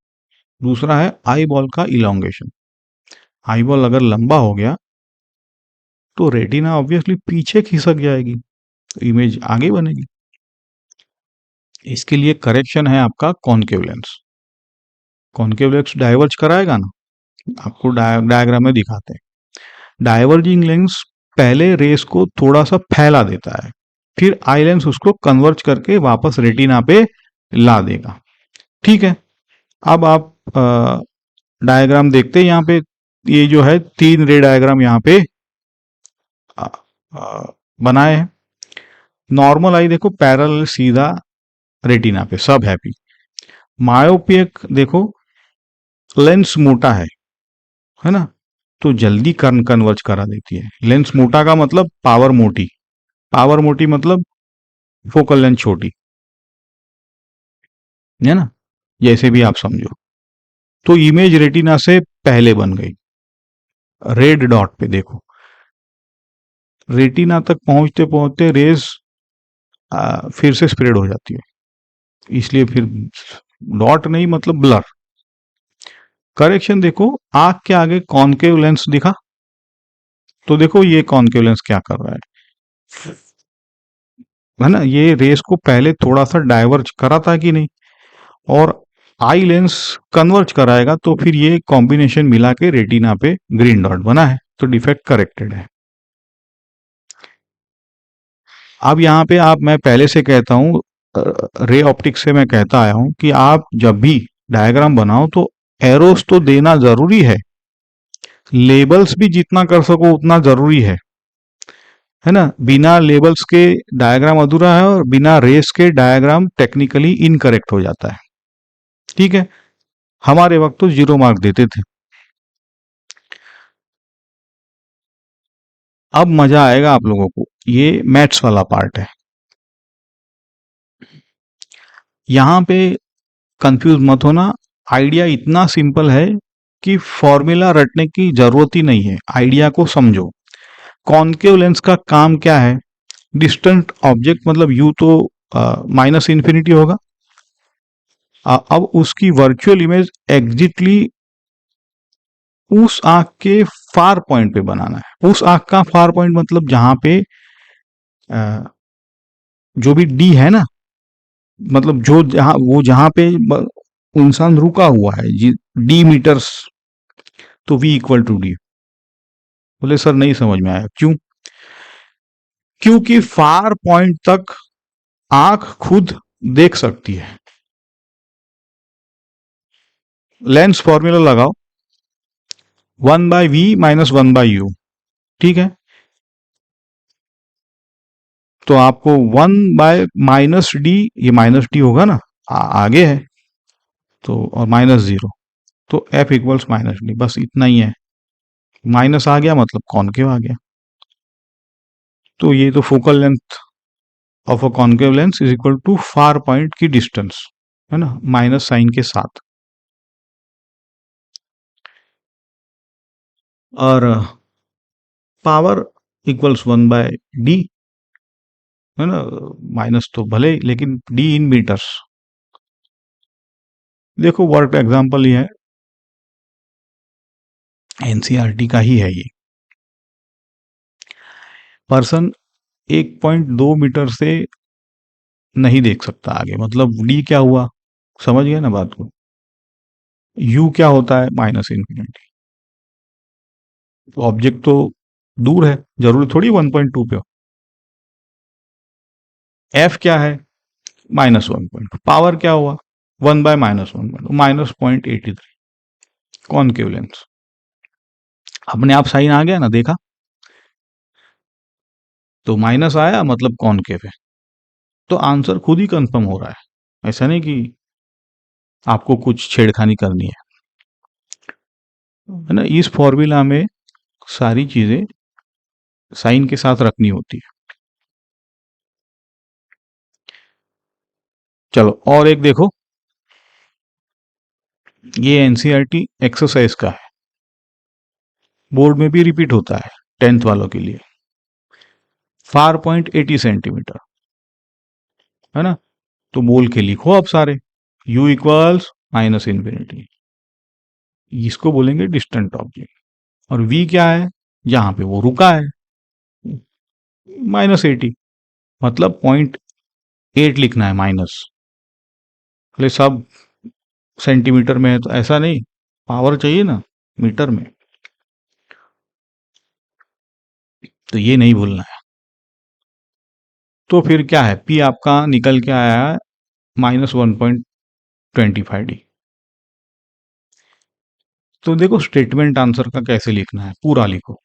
दूसरा है आई बॉल का इलोंगेशन, आई बॉल अगर लंबा हो गया तो रेटिना ऑब्वियसली पीछे खिसक जाएगी, तो इमेज आगे बनेगी। इसके लिए करेक्शन है आपका concave lens. Concave lens diverge कराएगा ना, आपको डायग्राम में दिखाते हैं। डाइवर्जिंग लेंस पहले रेस को थोड़ा सा फैला देता है, फिर आई लेंस उसको कन्वर्ज करके वापस रेटिना पे ला देगा। ठीक है, अब आप डायग्राम देखते हैं। यहाँ पे ये जो है 3 रे डायग्राम यहाँ पे बनाए हैं। नॉर्मल आई देखो पैरेलल सीधा रेटिना पे, सब हैप्पी। मायोपिक देखो लेंस मोटा है ना, तो जल्दी कन्वर्ज करा देती है। लेंस मोटा का मतलब पावर मोटी, पावर मोटी मतलब फोकल लेंथ छोटी, है ना, जैसे भी आप समझो। तो इमेज रेटिना से पहले बन गई। रेड डॉट पे देखो, रेटिना तक पहुंचते पहुंचते रेस फिर से स्प्रेड हो जाती है, इसलिए फिर डॉट नहीं मतलब ब्लर। करेक्शन देखो, आंख के आगे कॉनकेव लेंस दिखा, तो देखो ये कॉनकेव लेंस क्या कर रहा है ना, ये रेस को पहले थोड़ा सा डाइवर्ज करा था कि नहीं, और आई लेंस कन्वर्ज कराएगा तो फिर ये कॉम्बिनेशन मिला के रेटिना पे ग्रीन डॉट बना है, तो डिफेक्ट करेक्टेड है। अब यहाँ पे आप, मैं पहले से कहता हूँ, रे ऑप्टिक्स से मैं कहता आया हूँ कि आप जब भी डायग्राम बनाओ तो एरोस तो देना जरूरी लेबल्स भी जितना कर सको उतना जरूरी है ना। बिना लेबल्स के डायग्राम अधूरा है, और बिना रेस के डायग्राम टेक्निकली इनकरेक्ट हो जाता है। ठीक है, हमारे वक्त तो 0 मार्क देते थे। अब मजा आएगा आप लोगों को, ये मैथ्स वाला पार्ट है। यहाँ पे कंफ्यूज मत होना, आइडिया इतना सिंपल है कि फॉर्मूला रटने की जरूरत ही नहीं है, आइडिया को समझो। कॉनकेव लेंस का काम क्या है, डिस्टेंट ऑब्जेक्ट मतलब यू तो माइनस इन्फिनिटी होगा, अब उसकी वर्चुअल इमेज एग्जैक्टली उस आंख के फार पॉइंट पे बनाना है। उस आंख का फार पॉइंट मतलब जहां पे जो भी डी है ना, मतलब जो जहां वो जहां पे इंसान रुका हुआ है डी मीटर्स, तो वी इक्वल टू डी। बोले सर नहीं समझ में आया, क्यों? क्योंकि फार पॉइंट तक आंख खुद देख सकती है। लेंस फॉर्मूला लगाओ, 1/v माइनस 1/u, ठीक है, तो आपको 1/-डी, ये माइनस डी होगा ना, आगे है तो, और -0, तो f इक्वल्स -d, बस इतना ही है। माइनस आ गया मतलब कॉनकेव आ गया। तो ये तो focal length of a concave lens is equal to far point की डिस्टेंस, है ना, माइनस साइन के साथ। और पावर इक्वल्स 1/d, है ना, माइनस तो भले लेकिन d इन मीटर्स। देखो वर्क एग्जांपल ही है, एनसीईआरटी का ही है ये। पर्सन 1.2 मीटर से नहीं देख सकता आगे, मतलब डी क्या हुआ, समझ गए ना बात को। यू क्या होता है, माइनस इन्फिनिटी। ऑब्जेक्ट तो दूर है, जरूरी थोड़ी 1.2 पे हो। एफ क्या है, -1.2। पावर क्या हुआ, 1/-1.2, -0.83। कॉनकेव लेंस अपने आप साइन आ गया ना, देखा, तो माइनस आया मतलब कॉनकेव है, तो आंसर खुद ही कंफर्म हो रहा है, ऐसा नहीं कि आपको कुछ छेड़खानी करनी है ना। इस फॉर्मूला में सारी चीजें साइन के साथ रखनी होती है। चलो और एक देखो, ये एनसीईआरटी एक्सरसाइज का है, बोर्ड में भी रिपीट होता है 10th वालों के लिए। फार पॉइंट 80 सेंटीमीटर, है ना, तो बोल के लिखो अब सारे, u इक्वल्स माइनस इन्फिनिटी, इसको बोलेंगे डिस्टेंट ऑब्जेक्ट। और v क्या है, जहां पे वो रुका है, -80। मतलब 0.8 लिखना है माइनस। अरे सब सेंटीमीटर में है तो ऐसा नहीं, पावर चाहिए ना मीटर में, तो ये नहीं भूलना है। तो फिर क्या है, पी आपका निकल के आया है -1.25D। तो देखो स्टेटमेंट आंसर का कैसे लिखना है, पूरा लिखो।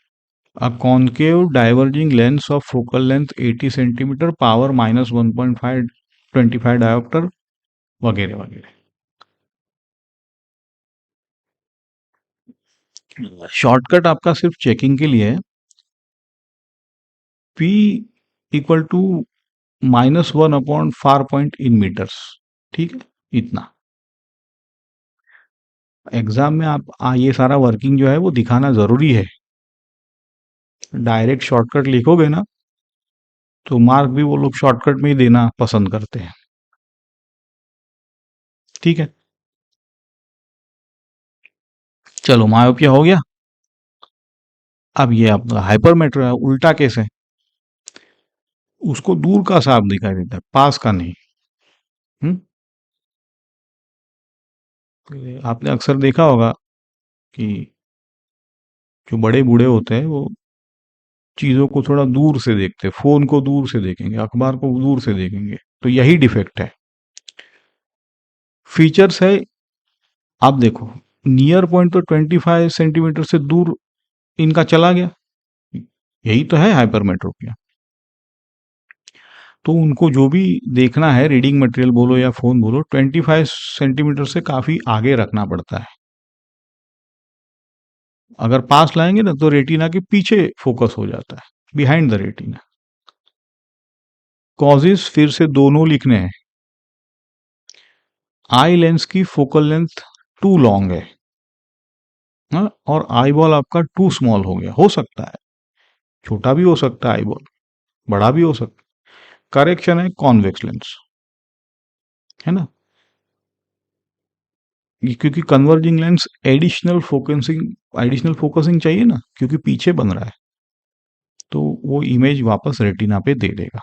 A concave diverging lens of focal length 80 centimetre, power -1.525 dioptre, वगैरह वगैरह। शॉर्टकट आपका सिर्फ चेकिंग के लिए है। P equal to -1/4 point in metres, ठीक है, इतना। एग्जाम में आप ये सारा वर्किंग जो है वो दिखाना जरूरी है। डायरेक्ट शॉर्टकट लिखोगे ना तो मार्क भी वो लोग शॉर्टकट में ही देना पसंद करते हैं, ठीक है। चलो मायोपिया हो गया। अब ये आपका हाइपरमेट्रो है, उल्टा केस है। उसको दूर का साफ दिखाई देता है, पास का नहीं। हम्म। तो आपने अक्सर देखा होगा कि जो बड़े बूढ़े होते हैं वो चीजों को थोड़ा दूर से देखते हैं, फोन को दूर से देखेंगे, अखबार को दूर से देखेंगे, तो यही डिफेक्ट है। फीचर्स है, आप देखो नियर पॉइंट तो 25 सेंटीमीटर से दूर इनका चला गया, यही तो है हाइपरमेट्रोपिया। तो उनको जो भी देखना है, रीडिंग मटेरियल बोलो या फोन बोलो, 25 सेंटीमीटर से काफी आगे रखना पड़ता है। अगर पास लाएंगे ना तो रेटिना के पीछे फोकस हो जाता है, बिहाइंड द रेटिना। कॉजेस फिर से दोनों लिखने हैं। आई लेंस की फोकल लेंथ टू लॉन्ग है, हाँ? और आई बॉल आपका टू स्मॉल हो गया, हो सकता है छोटा भी हो सकता है, आई बॉल बड़ा भी हो सकता है। करेक्शन है कॉन्वेक्स लेंस, है ना, क्योंकि कन्वर्जिंग लेंस एडिशनल फोकसिंग चाहिए ना, क्योंकि पीछे बन रहा है, तो वो इमेज वापस रेटिना पे दे देगा।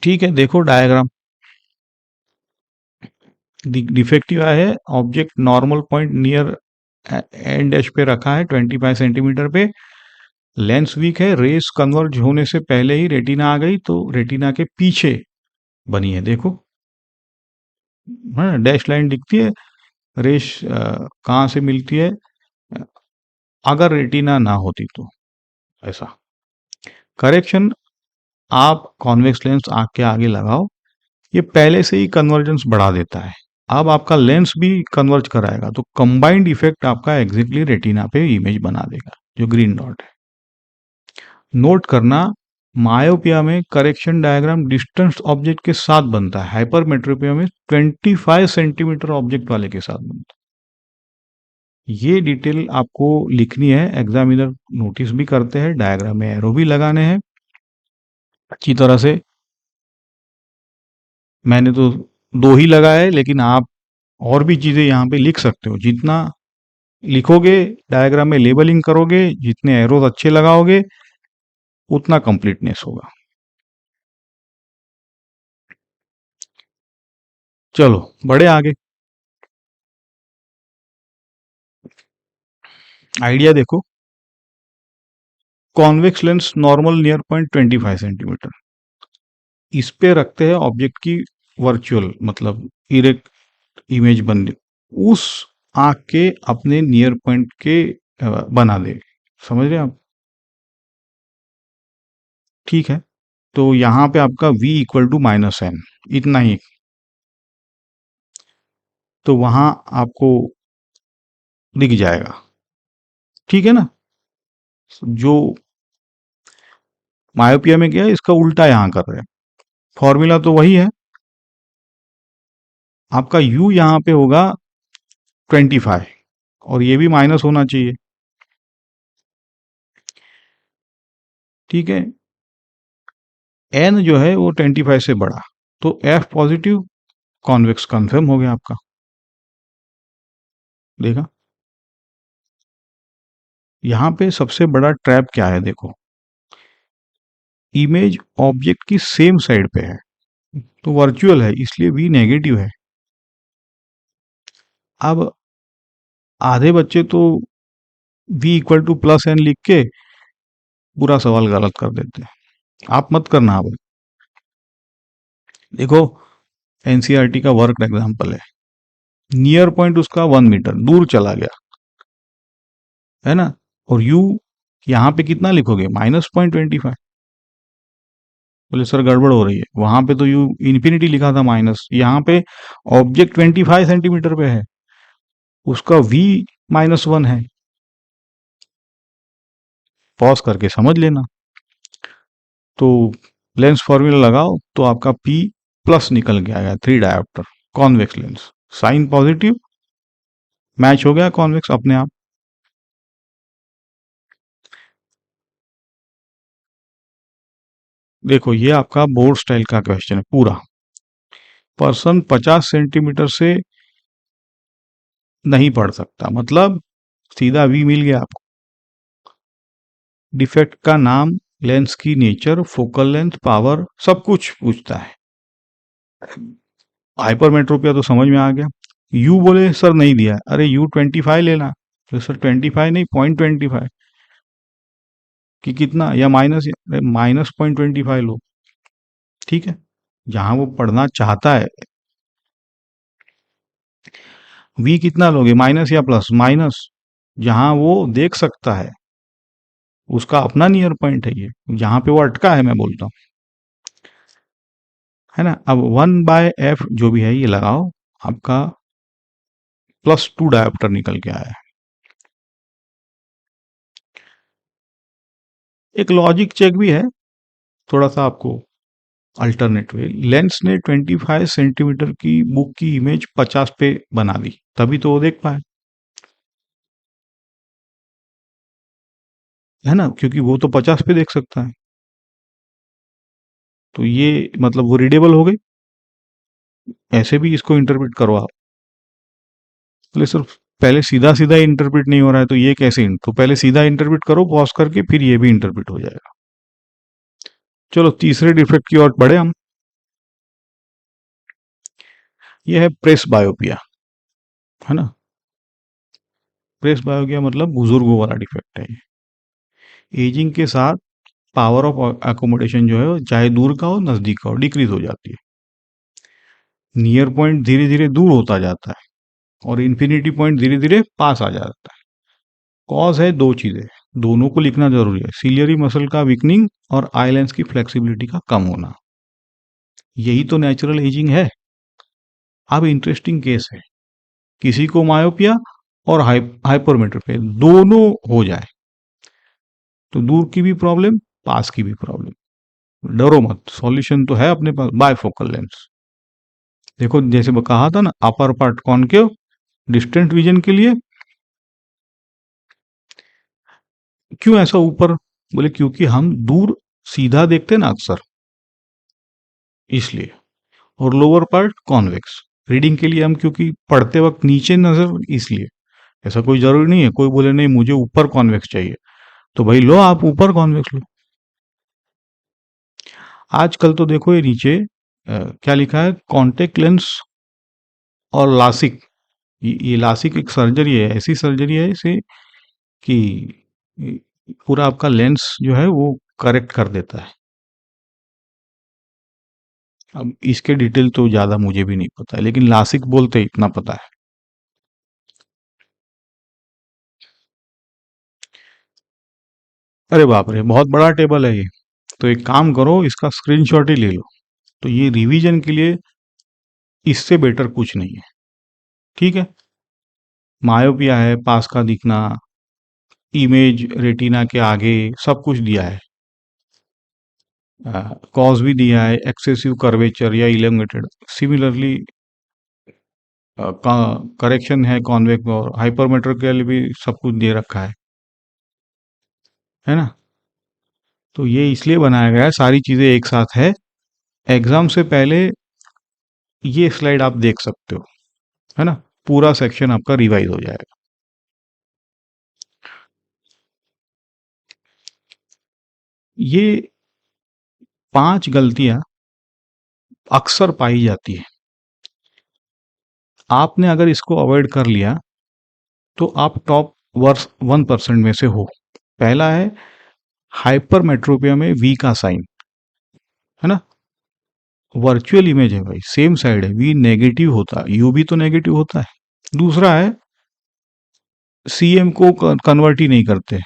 ठीक है, देखो डायग्राम। डिफेक्टिव है, object normal point near and dash पे रखा है 25 सेंटीमीटर पे, लेंस वीक है, रेस कन्वर्ज होने से पहले ही रेटिना आ गई, तो रेटिना के पीछे बनी है, देखो हाँ डैश लाइन दिखती है, रेस कहाँ से मिलती है, अगर रेटिना ना होती तो, ऐसा। करेक्शन, आप कॉन्वेक्स लेंस आँख के आगे लगाओ, ये पहले से ही कन्वर्जेंस बढ़ा देता है, अब आपका लेंस भी कन्वर्ज कराएगा, तो कंबाइंड इफेक्ट आपका एग्जैक्टली रेटिना पे इमेज बना देगा, जो ग्रीन डॉट है। नोट करना, मायोपिया में करेक्शन डायग्राम डिस्टेंस ऑब्जेक्ट के साथ बनता है, हाइपरमेट्रोपिया में 25 सेंटीमीटर ऑब्जेक्ट वाले के साथ बनता है। ये डिटेल आपको लिखनी है, एग्जामिनर नोटिस भी करते हैं, डायग्राम में एरो भी लगाने हैं अच्छी तरह से। मैंने तो दो ही लगाए है, लेकिन आप और भी चीजें यहाँ पे लिख सकते हो, जितना लिखोगे डायग्राम में, लेबलिंग करोगे, जितने एरोज अच्छे लगाओगे उतना कंप्लीटनेस होगा। चलो बड़े आगे, आइडिया देखो। Convex lens normal near point 25 centimetre, इस पे रखते हैं ऑब्जेक्ट की वर्चुअल मतलब इरेक्ट इमेज बन, उस आंख के अपने नियर पॉइंट के बना दे, समझ रहे हैं आप, ठीक है। तो यहाँ पे आपका v इक्वल टू -n, इतना ही, तो वहां आपको दिख जाएगा, ठीक है ना। जो मायोपिया में गया इसका उल्टा यहाँ कर रहे हैं, फॉर्मूला तो वही है, आपका u यहाँ पे होगा 25, और ये भी माइनस होना चाहिए, ठीक है। n जो है वो 25 से बड़ा, तो f पॉजिटिव, कॉन्वेक्स कंफर्म हो गया आपका, देखा। यहाँ पे सबसे बड़ा ट्रैप क्या है देखो, इमेज ऑब्जेक्ट की सेम साइड पे है, तो वर्चुअल है, इसलिए v नेगेटिव है। अब आधे बच्चे तो v equal to plus n लिख के पूरा सवाल गलत कर देते हैं। आप मत करना। अब देखो, एनसीईआरटी का वर्क एग्जांपल है, नियर पॉइंट उसका 1 मीटर दूर चला गया, है ना, और u यहाँ पे कितना लिखोगे, -0.25। बोले सर गड़बड़ हो रही है, वहां पे तो यू इन्फिनिटी लिखा था माइनस, यहाँ पे ऑब्जेक्ट 25 सेंटीमीटर पे है, उसका v -1 है। पॉज करके समझ लेना। तो लेंस फॉर्मूला लगाओ तो आपका p प्लस निकल के आएगा, 3 dioptre convex lens, sign positive, match हो गया कॉन्वेक्स अपने आप। देखो ये आपका बोर्ड स्टाइल का क्वेश्चन है पूरा। पर्सन 50 सेंटीमीटर से नहीं पढ़ सकता, मतलब सीधा वी मिल गया आपको। डिफेक्ट का नाम, लेंस की नेचर, फोकल लेंथ, पावर, सब कुछ पूछता है। हाइपरमेट्रोपिया तो समझ में आ गया। यू बोले सर नहीं दिया, अरे यू 25 लेना, तो सर 25 नहीं, 0.25 कि कितना, या माइनस, -0.25 लो, ठीक है। जहां वो पढ़ना चाहता है, वी कितना लोगे, माइनस या प्लस, माइनस। जहां वो देख सकता है उसका अपना नियर पॉइंट है, ये जहां पे वो अटका है मैं बोलता हूँ, है ना। अब 1/f जो भी है ये लगाओ, आपका +2 डायोप्टर निकल के आया है। एक लॉजिक चेक भी है, थोड़ा सा आपको अल्टरनेट वे। लेंस ने 25 सेंटीमीटर की बुक की इमेज 50 पे बना दी, तभी तो वो देख पाए, है ना, क्योंकि वो तो 50 पे देख सकता है। तो ये मतलब वो रीडेबल हो गई। ऐसे भी इसको इंटरप्रेट करो आप। बोले सर पहले सीधा सीधा इंटरप्रेट नहीं हो रहा है, तो ये कैसे, तो पहले सीधा इंटरप्रेट करो पॉज करके, फिर ये भी इंटरप्रेट हो जाएगा। चलो तीसरे डिफेक्ट की ओर बढ़े हम। ये है प्रेस बायोपिया, है ना। प्रेस बायोपिया मतलब बुजुर्गों वाला डिफेक्ट है ये। एजिंग के साथ पावर ऑफ अकोमोडेशन जो है, चाहे दूर का हो नजदीक का हो, डिक्रीज हो जाती है। नियर पॉइंट धीरे धीरे दूर होता जाता है और इन्फिनिटी पॉइंट धीरे धीरे पास आ जाता है। कॉज है दो चीजें, दोनों को लिखना जरूरी है, सिलियरी मसल का वीकनिंग और आई लेंस की फ्लेक्सिबिलिटी का कम होना। यही तो नेचुरल एजिंग है। अब इंटरेस्टिंग केस है, किसी को मायोपिया और हाइपरमेट्रोपिया दोनों हो जाए, तो दूर की भी प्रॉब्लम, पास की भी प्रॉब्लम। डरो मत, सॉल्यूशन तो है अपने पास, बायफोकल लेंस। देखो जैसे मैं कहा था ना, upper part concave distant vision के लिए। क्यों ऐसा ऊपर, बोले क्योंकि हम दूर सीधा देखते ना अक्सर, इसलिए। और लोअर पार्ट कॉन्वेक्स, रीडिंग के लिए हम क्योंकि पढ़ते वक्त नीचे नजर, इसलिए। ऐसा कोई जरूरी नहीं है, कोई बोले नहीं मुझे ऊपर कॉन्वेक्स चाहिए, तो भाई लो आप ऊपर कॉन्वेक्स लो। आजकल तो देखो ये नीचे क्या लिखा है, कॉन्टेक्ट लेंस और लासिक। ये लासिक एक सर्जरी है, ऐसी सर्जरी है इसे कि पूरा आपका लेंस जो है वो करेक्ट कर देता है। अब इसके डिटेल तो ज्यादा मुझे भी नहीं पता है, लेकिन लासिक बोलते हैं, इतना पता है। अरे बाप रे, बहुत बड़ा टेबल है ये। तो एक काम करो, इसका स्क्रीनशॉट ही ले लो। तो ये रिवीजन के लिए इससे बेटर कुछ नहीं है, ठीक है। मायोपिया है, पास का दिखना, इमेज रेटिना के आगे, सब कुछ दिया है। कॉज भी दिया है, एक्सेसिव कर्वेचर या इलेंगेटेड। सिमिलरली करेक्शन है कॉन्वेक्स और हाइपरमेट्रिक के लिए भी सब कुछ दे रखा है ना। तो ये इसलिए बनाया गया है, सारी चीजें एक साथ है। एग्जाम से पहले ये स्लाइड आप देख सकते हो, है ना, पूरा सेक्शन आपका रिवाइज हो जाएगा। ये 5 गलतियां अक्सर पाई जाती है। आपने अगर इसको अवॉइड कर लिया तो आप टॉप वर्स 1% में से हो। पहला है हाइपरमेट्रोपिया में वी का साइन, है ना? वर्चुअल इमेज है भाई, सेम साइड है, वी नेगेटिव होता है, यू भी तो नेगेटिव होता है। दूसरा है सीएम को कन्वर्ट ही नहीं करते।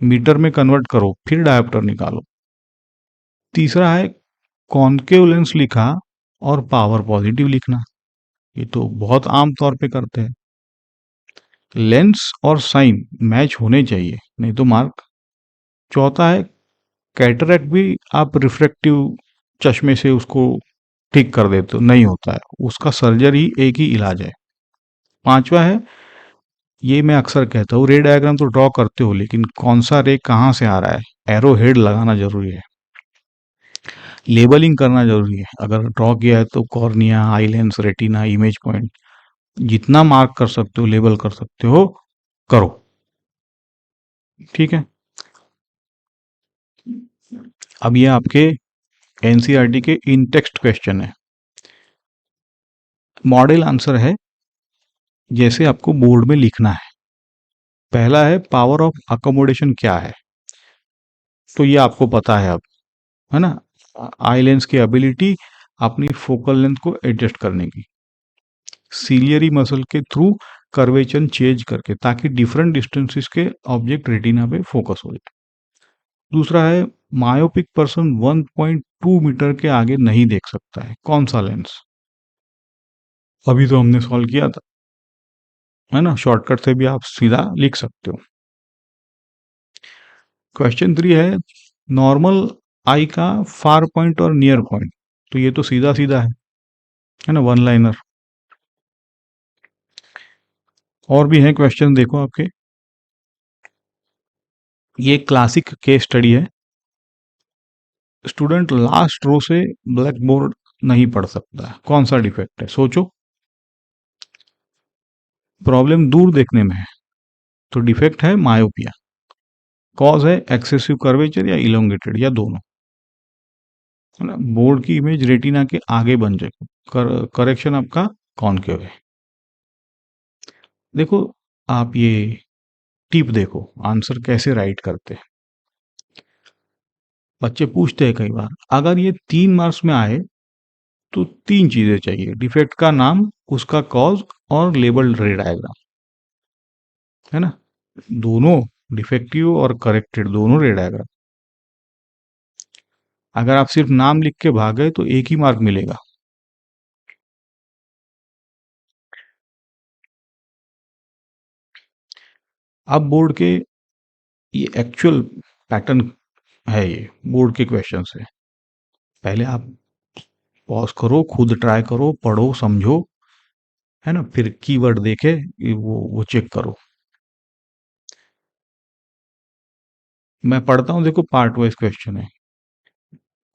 मीटर में कन्वर्ट करो फिर डायोप्टर निकालो। तीसरा है कॉन्केव लेंस लिखा और पावर पॉजिटिव लिखना, ये तो बहुत आम तौर पे करते हैं। लेंस और साइन मैच होने चाहिए, नहीं तो मार्क। चौथा है कैटरेक्ट भी आप रिफ्रैक्टिव चश्मे से उसको ठीक कर देते हो, नहीं होता है, उसका सर्जरी एक ही इलाज है। पांचवा है, ये मैं अक्सर कहता हूँ, रे डायग्राम तो ड्रॉ करते हो लेकिन कौन सा रे कहाँ से आ रहा है, एरो हेड लगाना जरूरी है। लेबलिंग करना जरूरी है, अगर ड्रॉ किया है तो कॉर्निया, आई लेंस, रेटिना, इमेज पॉइंट, जितना मार्क कर सकते हो, लेबल कर सकते हो, करो। ठीक है। अब ये आपके एनसीईआरटी के इन टेक्स्ट क्वेश्चन है। मॉडल आंसर है जैसे आपको बोर्ड में लिखना है। पहला है पावर ऑफ अकोमोडेशन क्या है, तो ये आपको पता है अब, है ना? आई लेंस की एबिलिटी अपनी फोकल लेंथ को एडजस्ट करने की, सीलियरी मसल के थ्रू कर्वेचर चेंज करके, ताकि डिफरेंट डिस्टेंसेस के ऑब्जेक्ट रेटिना पे फोकस हो जाए। दूसरा है मायोपिक पर्सन 1.2 मीटर के आगे नहीं देख सकता है, कौन सा लेंस? अभी तो हमने सॉल्व किया था, है ना? शॉर्टकट से भी आप सीधा लिख सकते हो। क्वेश्चन 3 है नॉर्मल आई का फार पॉइंट और नियर पॉइंट, तो ये तो सीधा सीधा है ना, वन लाइनर। और भी है क्वेश्चन, देखो आपके, ये क्लासिक केस स्टडी है। स्टूडेंट लास्ट रो से ब्लैक बोर्ड नहीं पढ़ सकता है, कौन सा डिफेक्ट है, सोचो। प्रॉब्लम दूर देखने में है, तो डिफेक्ट है मायोपिया। कॉज है एक्सेसिव कर्वेचर या इलोंगेटेड या दोनों, है ना? बोर्ड की इमेज रेटिना के आगे बन जाएगी, करेक्शन आपका कॉनकेव है। देखो आप ये टिप देखो, आंसर कैसे राइट करते हैं। बच्चे पूछते हैं कई बार, अगर ये 3 मार्क्स में आए तो 3 चीजें चाहिए, डिफेक्ट का नाम, उसका कॉज और लेबल्ड रे डायग्राम, है ना? दोनों डिफेक्टिव और करेक्टेड दोनों रे डायग्राम। अगर आप सिर्फ नाम लिख के भाग गए तो एक ही मार्क मिलेगा। अब बोर्ड के ये एक्चुअल पैटर्न है, ये बोर्ड के क्वेश्चन है। पहले आप पॉज करो, खुद ट्राई करो, पढ़ो, समझो, है ना? फिर कीवर्ड देखे वो चेक करो। मैं पढ़ता हूं, देखो पार्ट वाइज क्वेश्चन है।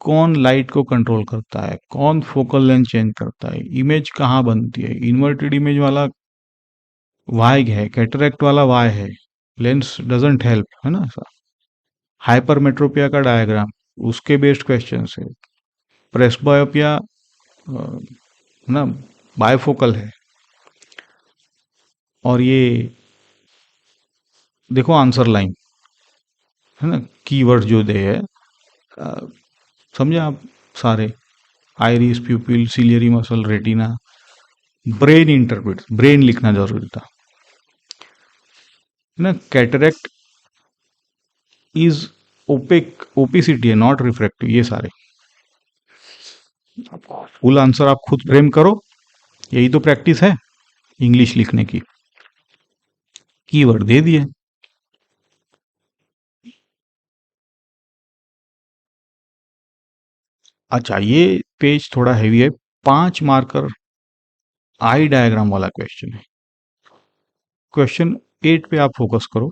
कौन लाइट को कंट्रोल करता है, कौन फोकल लेंथ चेंज करता है, इमेज कहाँ बनती है, इन्वर्टेड इमेज वाला वाई है, कैटरेक्ट वाला वाई है, लेंस डजंट हेल्प, है ना? हाइपरमेट्रोपिया का डायग्राम, उसके बेस्ड क्वेश्चन है। प्रेसबायोपिया ना बायफोकल है। और ये देखो आंसर लाइन, है ना? कीवर्ड जो दे है, समझे आप सारे, iris, प्यूपिल, ciliary muscle, retina, brain interpret, brain लिखना जरूरी था, है ना? कैटरेक्ट इज ओपेक, ओपिसिटी है, नॉट रिफ्रैक्टिव, ये सारे। फुल आंसर आप खुद फ्रेम करो, यही तो प्रैक्टिस है इंग्लिश लिखने की। कीवर्ड दे दिए। अच्छा, ये पेज थोड़ा हैवी है, 5 मार्कर आई डायग्राम वाला क्वेश्चन है। क्वेश्चन 8 पे आप फोकस करो।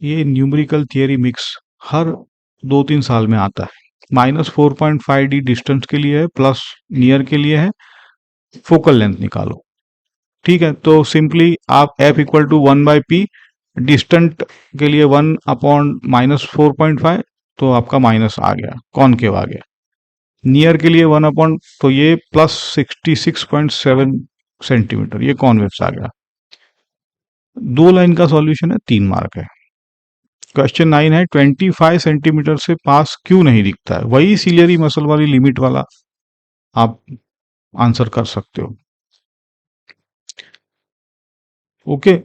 ये न्यूमेरिकल थियरी मिक्स हर 2-3 साल में आता है। -4.5D डिस्टेंस के लिए है, प्लस नियर के लिए है, फोकल लेंथ निकालो। ठीक है, तो सिंपली आप F equal to 1/P, distant के लिए 1/-4.5, तो आपका माइनस आ गया, कॉनकेव आ गया। नियर के लिए 1 अपॉन, तो ये +66.7 सेंटीमीटर, ये कॉन्वेक्स आ गया। 2 लाइन का सॉल्यूशन है, 3 मार्क है। क्वेश्चन 9 है 25 सेंटीमीटर से पास क्यों नहीं दिखता है। वही सिलियरी मसल वाली लिमिट वाला आप आंसर कर सकते हो। ओके,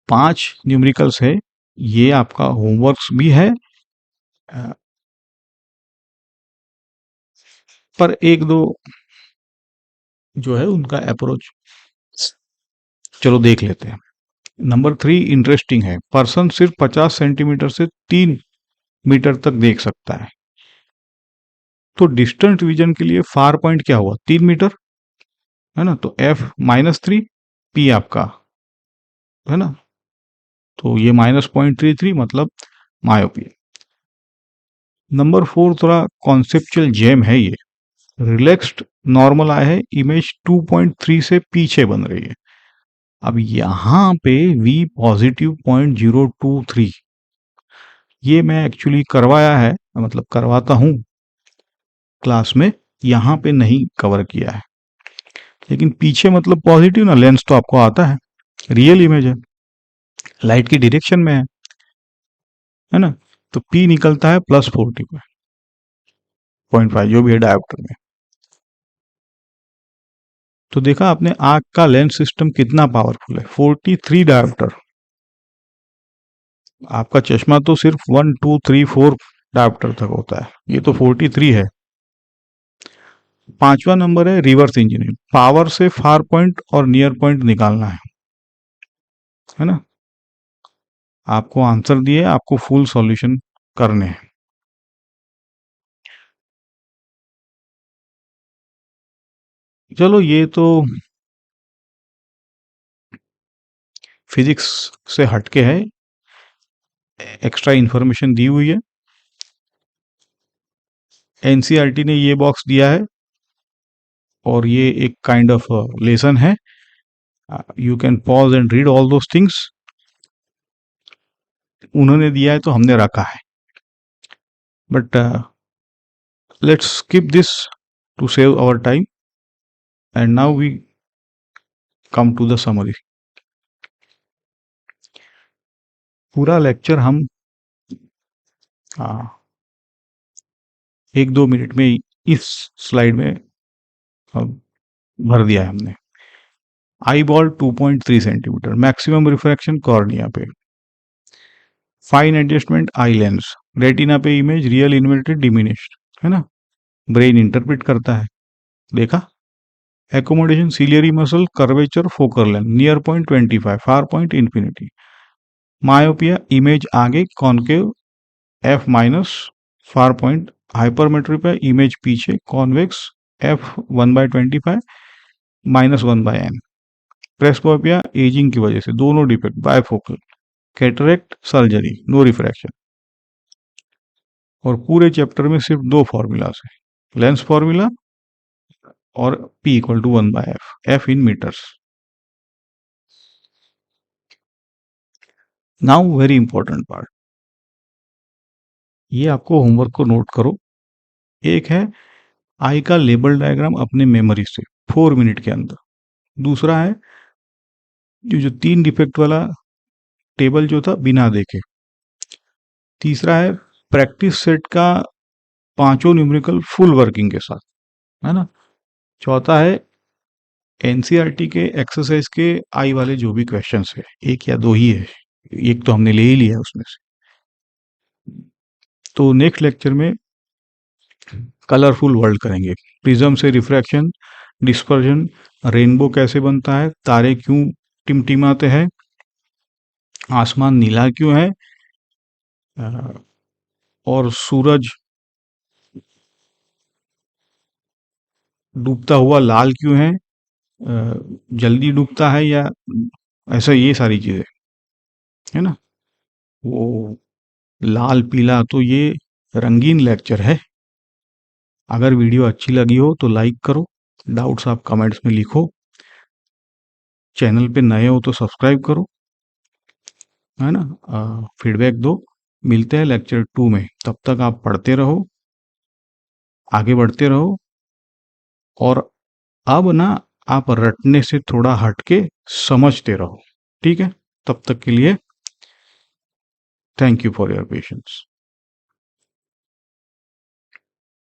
5 न्यूमेरिकल्स है, ये आपका होमवर्क्स भी है, पर एक दो जो है उनका अप्रोच चलो देख लेते हैं। नंबर 3 इंटरेस्टिंग है, पर्सन सिर्फ 50 सेंटीमीटर से 3 मीटर तक देख सकता है। तो डिस्टेंट विजन के लिए फार पॉइंट क्या हुआ, 3 मीटर, है ना। तो F-3, P आपका, है ना। तो ये -0.33 मतलब मायोपिया। नंबर 4 थोड़ा कॉन्सेप्चुअल जेम है ये। रिलैक्स्ड नॉर्मल आई है, इमेज 2.3 से पीछे बन रही है। अब यहां पे V पॉजिटिव 0.023, ये मैं एक्चुअली करवाया है, मतलब करवाता हूं क्लास में, यहां पे नहीं कवर किया है। लेकिन पीछे मतलब पॉजिटिव ना, लेंस तो आपको आता है, रियल इमेज है, लाइट की डायरेक्शन में है ना। तो P निकलता है +40 में, 0.5 जो भी है डायोप्टर में। तो देखा आपने आंख का लेंस सिस्टम कितना पावरफुल है, 43 डायोप्टर। आपका चश्मा तो सिर्फ 1 2 3 4 डायोप्टर तक होता है, ये तो 43 है। 5वां नंबर है रिवर्स इंजीनियरिंग, पावर से फार पॉइंट और नियर पॉइंट निकालना है ना। आपको आंसर दिए, आपको फुल सॉल्यूशन करने हैं। चलो ये तो फिजिक्स से हटके है, एक्स्ट्रा इंफॉर्मेशन दी हुई है। एनसीईआरटी ने ये बॉक्स दिया है और ये एक काइंड ऑफ लेसन है, you can pause and read all those things. उन्होंने दिया है तो हमने रखा है, but let's skip this to save our time, and now we come to the summary। पूरा लेक्चर हम 1-2 मिनट में इस स्लाइड में भर दिया है हमने। Eyeball 2.3 centimetre, maximum refraction cornea पे, fine adjustment eye lens, retina पे इमेज रियल इन्वर्टेड डिमिनिश्ड, है ना। ब्रेन इंटरप्रेट करता है, देखा। Accommodation ciliary muscle, curvature focal length, near point 25, far point infinity. Myopia image आगे concave, F-, far point. Hypermetropia image पीछे convex, F1/25 -1/n। Presbyopia ageing की वजह से, दोनों defect, bifocal. Cataract surgery, no refraction. और पूरे चैप्टर में सिर्फ 2 फॉर्मूलाज है, लेंस फॉर्मूला और P = 1/f, F इन मीटर्स। नाउ वेरी इंपॉर्टेंट पार्ट, ये आपको होमवर्क को नोट करो। एक है आई का लेबल डायग्राम अपने मेमोरी से 4 मिनट के अंदर। दूसरा है जो 3 डिफेक्ट वाला टेबल जो था बिना देखे। तीसरा है प्रैक्टिस सेट का 5 न्यूमेरिकल फुल वर्किंग के साथ, है ना। चौथा है एनसीईआरटी के एक्सरसाइज के आई वाले जो भी क्वेश्चंस है, 1 या 2 ही है, एक तो हमने ले ही लिया उसमें से। तो नेक्स्ट लेक्चर में कलरफुल वर्ल्ड करेंगे, प्रिज्म से रिफ्रैक्शन, डिस्पर्जन, रेनबो कैसे बनता है, तारे क्यों टिमटिमाते हैं, आसमान नीला क्यों है, और सूरज डूबता हुआ लाल क्यों है, जल्दी डूबता है या ऐसा, ये सारी चीजें, है ना। वो लाल पीला, तो ये रंगीन लेक्चर है। अगर वीडियो अच्छी लगी हो तो लाइक करो, डाउट्स आप कमेंट्स में लिखो, चैनल पे नए हो तो सब्सक्राइब करो। है ना, फीडबैक दो। मिलते हैं लेक्चर 2 में, तब तक आप पढ़ते रहो, आगे बढ़ते रहो, और अब ना आप रटने से थोड़ा हटके समझते रहो। ठीक है, तब तक के लिए thank you for your patience.